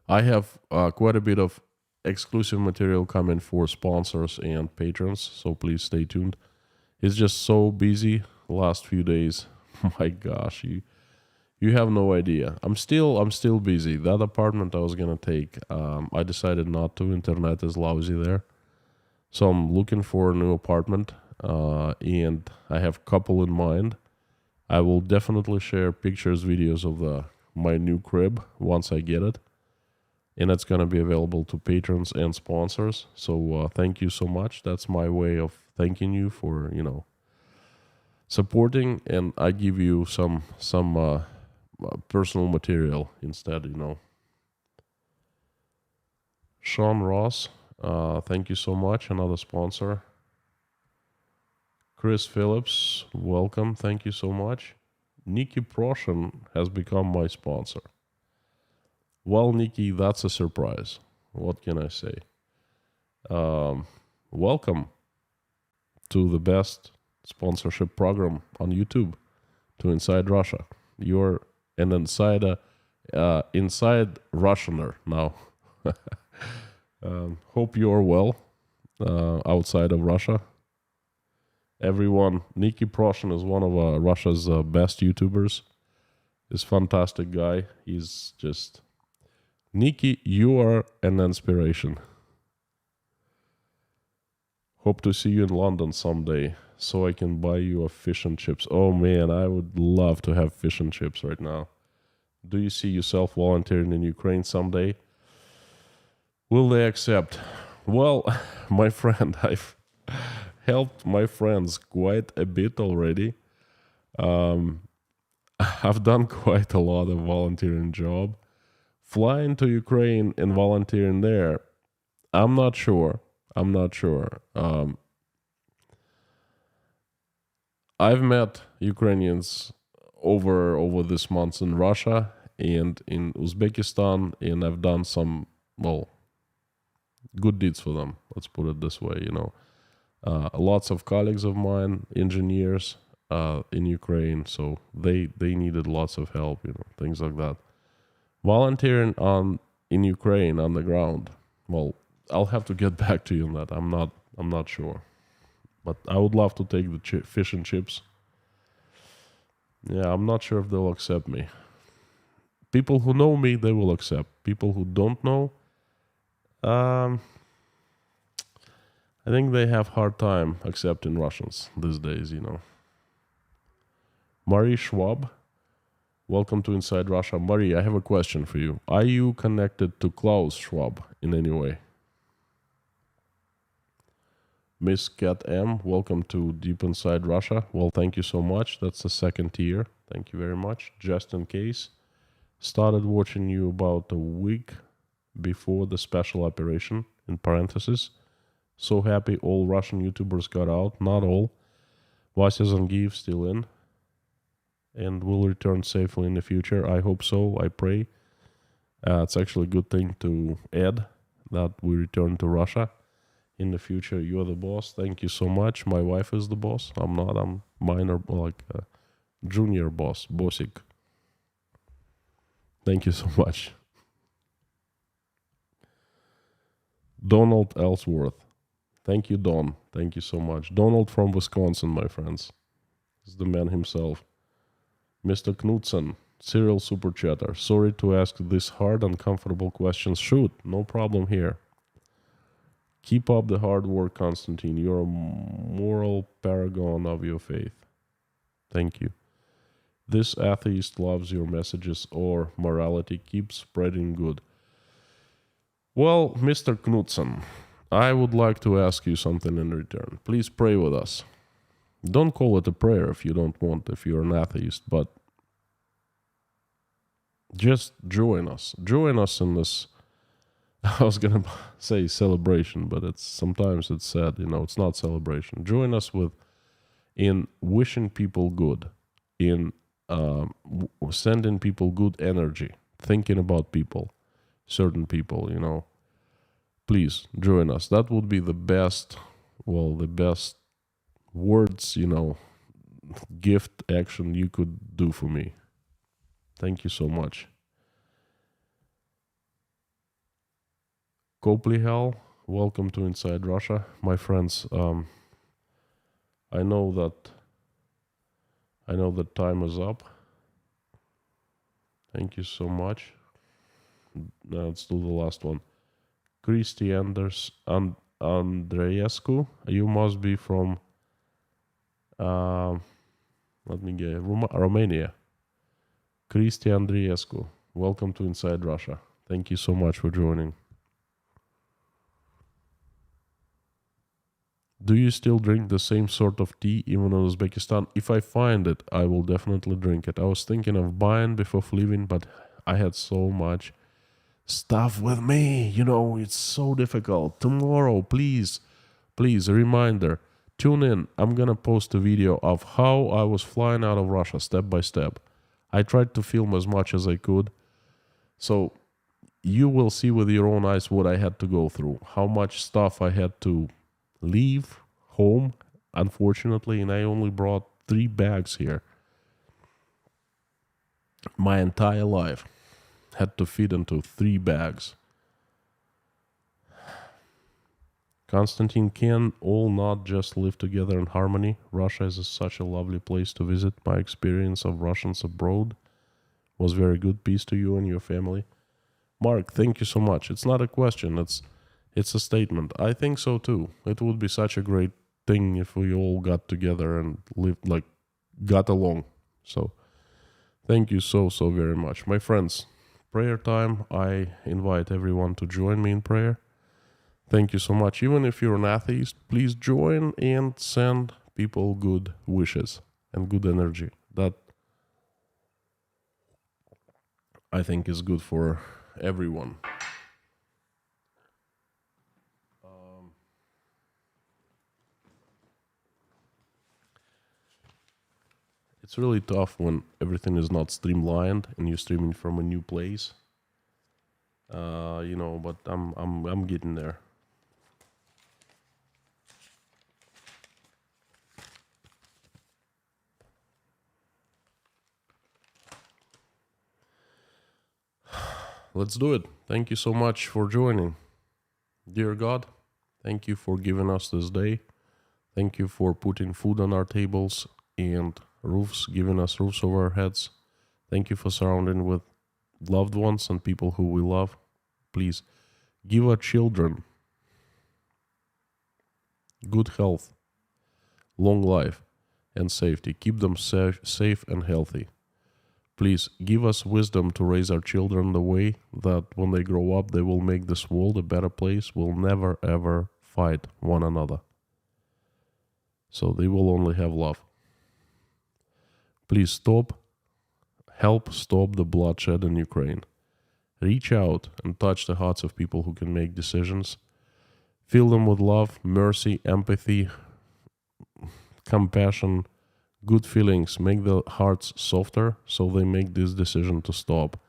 I have quite a bit of exclusive material coming for sponsors and patrons, so please stay tuned. It's just so busy last few days. My gosh, you have no idea. I'm still busy. That apartment I was gonna take, I decided not to. Internet is lousy there, so I'm looking for a new apartment, and I have a couple in mind. I will definitely share pictures, videos of my new crib once I get it, and it's gonna be available to patrons and sponsors. So thank you so much. That's my way of thanking you for supporting, and I give you some personal material instead. Sean Ross, thank you so much. Another sponsor. Chris Phillips, welcome. Thank you so much. Nikki Proshin has become my sponsor. Well, Nikki, that's a surprise. What can I say? Welcome to the best sponsorship program on YouTube, to Inside Russia. You're an inside Russianer now. Hope you're well outside of Russia. Everyone, Nikki Proshin is one of Russia's best YouTubers. He's a fantastic guy. He's just... Nikki, you are an inspiration. Hope to see you in London someday so I can buy you a fish and chips. Oh man, I would love to have fish and chips right now. Do you see yourself volunteering in Ukraine someday? Will they accept? Well, my friend, I've helped my friends quite a bit already. I've done quite a lot of volunteering job. Flying to Ukraine and volunteering there, I'm not sure. I've met Ukrainians over this month in Russia and in Uzbekistan, and I've done some, good deeds for them. Let's put it this way, Lots of colleagues of mine, engineers in Ukraine, so they needed lots of help, things like that. Volunteering in Ukraine on the ground, I'll have to get back to you on that. I'm not sure, but I would love to take the fish and chips. Yeah, I'm not sure if they'll accept me. People who know me, they will accept. People who don't know, I think they have hard time accepting Russians these days, Marie Schwab, welcome to Inside Russia. Marie, I have a question for you. Are you connected to Klaus Schwab in any way? Miss Cat M, welcome to Deep Inside Russia. Well, thank you so much. That's the second tier. Thank you very much. Just in case, started watching you about a week before the special operation, in parentheses. So happy all Russian YouTubers got out. Not all. Vasya Zangiев still in. And will return safely in the future. I hope so. I pray. It's actually a good thing to add that we return to Russia in the future. You're the boss. Thank you so much. My wife is the boss. I'm not. I'm minor, junior boss. Bossik. Thank you so much. Donald Ellsworth. Thank you, Don. Thank you so much. Donald from Wisconsin, my friends. Is the man himself. Mr. Knudsen, serial super chatter. Sorry to ask this hard, uncomfortable questions. Shoot, no problem here. Keep up the hard work, Constantine. You're a moral paragon of your faith. Thank you. This atheist loves your messages or morality. Keep spreading good. Well, Mr. Knudsen, I would like to ask you something in return. Please pray with us. Don't call it a prayer if you don't want, if you're an atheist, but just join us. Join us in this, I was going to say celebration, but sometimes it's sad, it's not celebration. Join us in wishing people good, in sending people good energy, thinking about people, certain people, Please join us. That would be the best words, gift action you could do for me. Thank you so much. Copley Hell, welcome to Inside Russia. My friends, I know that time is up. Thank you so much. Now let's do the last one. Christy Andreescu, you must be from Romania. Christy Andreescu, welcome to Inside Russia. Thank you so much for joining. Do you still drink the same sort of tea even in Uzbekistan? If I find it, I will definitely drink it. I was thinking of buying before leaving, but I had so much stuff with me. It's so difficult. Tomorrow, please, a reminder, tune in. I'm going to post a video of how I was flying out of Russia step by step. I tried to film as much as I could. So you will see with your own eyes what I had to go through, how much stuff I had to leave home, unfortunately, and I only brought 3 bags here. My entire life had to fit into 3 bags. Constantine, can all not just live together in harmony? Russia is such a lovely place to visit. My experience of Russians abroad was very good. Peace to you and your family. Mark, thank you so much. It's not a question, it's a statement. I think so too. It would be such a great thing if we all got together and got along. So thank you so very much. My friends, prayer time. I invite everyone to join me in prayer. Thank you so much. Even if you're an atheist, please join and send people good wishes and good energy. That I think is good for everyone. It's really tough when everything is not streamlined and you're streaming from a new place. But I'm getting there. Let's do it. Thank you so much for joining. Dear God, thank you for giving us this day. Thank you for putting food on our tables and giving us roofs over our heads. Thank you for surrounding with loved ones and people who we love. Please give our children good health, long life, and safety. Keep them safe and healthy. Please give us wisdom to raise our children the way that when they grow up, they will make this world a better place. We'll never ever fight one another. So they will only have love. Please help stop the bloodshed in Ukraine. Reach out and touch the hearts of people who can make decisions. Fill them with love, mercy, empathy, compassion, good feelings. Make their hearts softer so they make this decision to stop.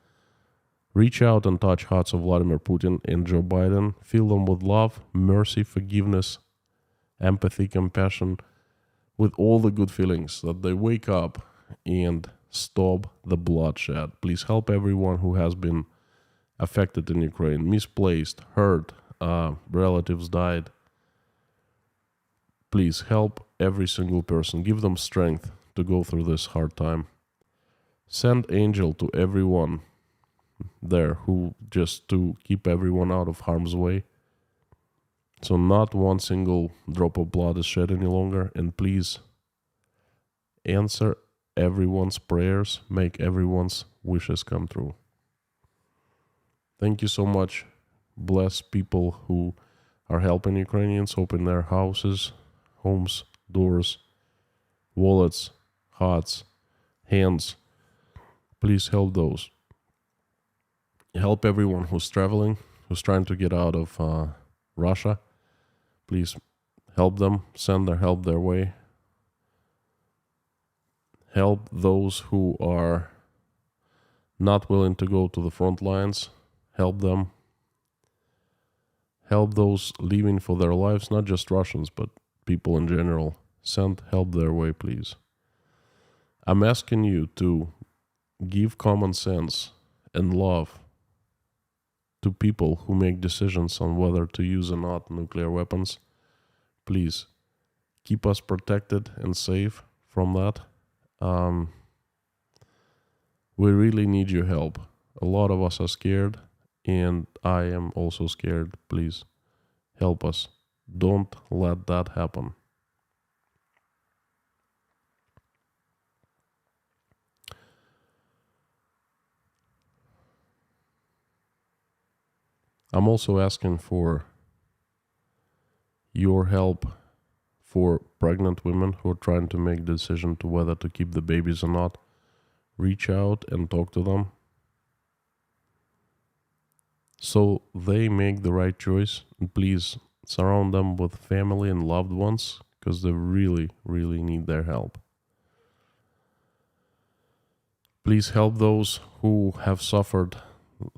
Reach out and touch hearts of Vladimir Putin and Joe Biden. Fill them with love, mercy, forgiveness, empathy, compassion, with all the good feelings, that they wake up and stop the bloodshed. Please help everyone who has been affected in Ukraine, misplaced, hurt, relatives died. Please help every single person. Give them strength to go through this hard time. Send angel to everyone there who just to keep everyone out of harm's way. So not one single drop of blood is shed any longer. And please answer everyone's prayers. Make everyone's wishes come true. Thank you so much. Bless people who are helping Ukrainians open their houses, homes, doors, wallets, hearts, hands. Please help those. Help everyone who's traveling, who's trying to get out of Russia. Please help them, send their help their way. Help those who are not willing to go to the front lines. Help them. Help those leaving for their lives, not just Russians, but people in general. Send help their way, please. I'm asking you to give common sense and love to people who make decisions on whether to use or not nuclear weapons. Please keep us protected and safe from that. We really need your help. A lot of us are scared, and I am also scared. Please help us. Don't let that happen. I'm also asking for your help for pregnant women who are trying to make the decision to whether to keep the babies or not. Reach out and talk to them so they make the right choice. And please surround them with family and loved ones because they really, really need their help. Please help those who have suffered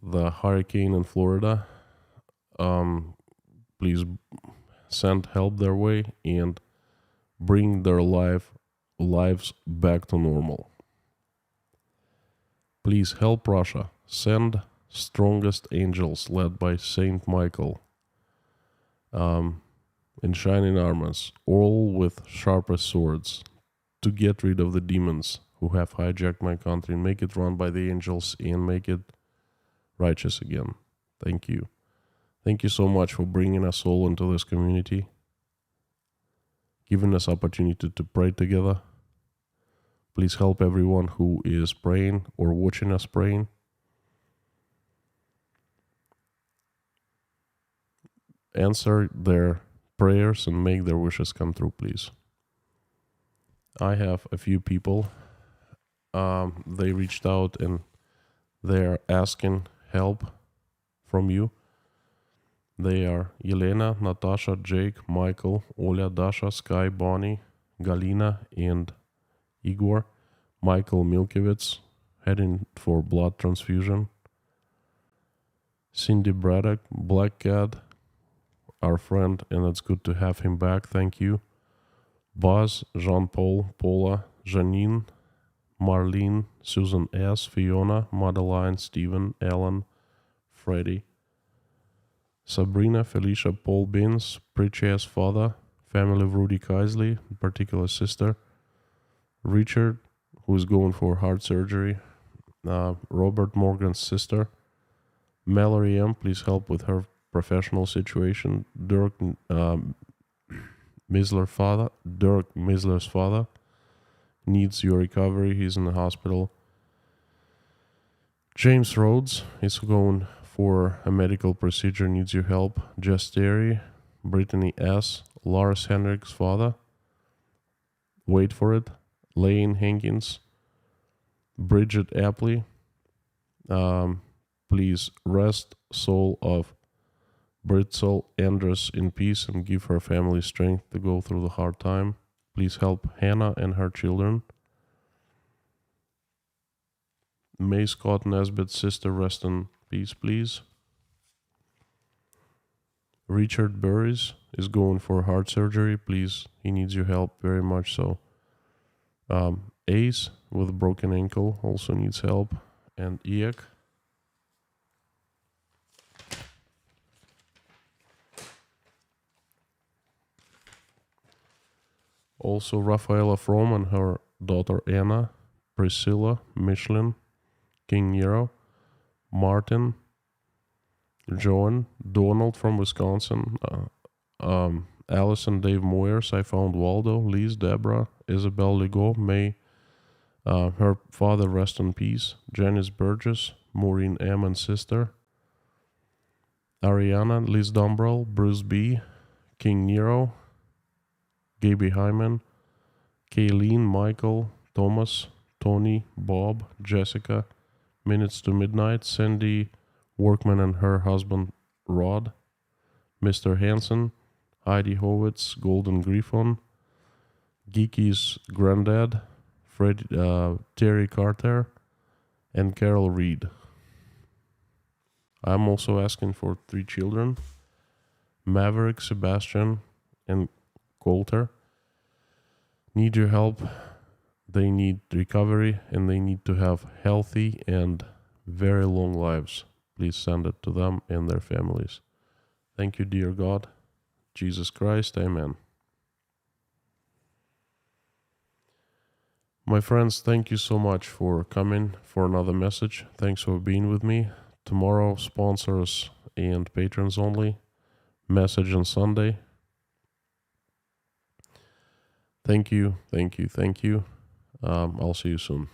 the hurricane in Florida. Please send help their way and bring their lives back to normal. Please help Russia. Send strongest angels led by Saint Michael in shining armors, all with sharpest swords, to get rid of the demons who have hijacked my country and make it run by the angels and make it righteous again. Thank you. Thank you so much for bringing us all into this community, giving us opportunity to pray together. Please help everyone who is praying or watching us praying. Answer their prayers and make their wishes come true, please. I have a few people. They reached out and they're asking help from you. They are Yelena, Natasha, Jake, Michael, Oля, Dasha, Sky, Bonnie, Galina, and Igor. Michael Milkevitz, heading for blood transfusion. Cindy Braddock, Black Cat, our friend, and it's good to have him back. Thank you. Buzz, Jean-Paul, Paula, Janine, Marlene, Susan S., Fiona, Madeline, Stephen, Ellen, Freddie, Sabrina, Felicia, Paul Beans, Pritchard's father, family of Rudy Kaisley, particular sister, Richard, who is going for heart surgery, Robert Morgan's sister, Mallory M., please help with her professional situation, Dirk Misler's father needs your recovery, he's in the hospital. James Rhodes is going for a medical procedure, needs your help. Jess Terry, Brittany S., Lars Henrik's father, wait for it, Lane Hankins, Bridget Apley, please rest soul of Britzel Andrus in peace and give her family strength to go through the hard time. Please help Hannah and her children. May Scott Nesbitt's sister rest in peace, please. Richard Burris is going for heart surgery. Please, he needs your help very much so. Ace with a broken ankle also needs help. And Iak. Also, Rafaela From and her daughter Anna, Priscilla, Michelin, King Nero, Martin, Joan, Donald from Wisconsin, Alice and Dave Moyers, I Found Waldo, Lise, Deborah, Isabel Legault, May, her father rest in peace, Janice Burgess, Maureen M. and sister, Ariana, Liz Dumbrell, Bruce B., King Nero, Gaby Hyman, Kayleen, Michael, Thomas, Tony, Bob, Jessica, Minutes to Midnight, Cindy Workman and her husband Rod, Mr. Hansen, Heidi Hovitz, Golden Griffon, Geeky's granddad, Terry Carter, and Carol Reed. I'm also asking for 3 children, Maverick, Sebastian, and Coulter. Need your help. They need recovery and they need to have healthy and very long lives. Please send it to them and their families. Thank you, dear God. Jesus Christ, amen. My friends, thank you so much for coming for another message. Thanks for being with me. Tomorrow, sponsors and patrons only. Message on Sunday. Thank you, thank you, thank you. I'll see you soon.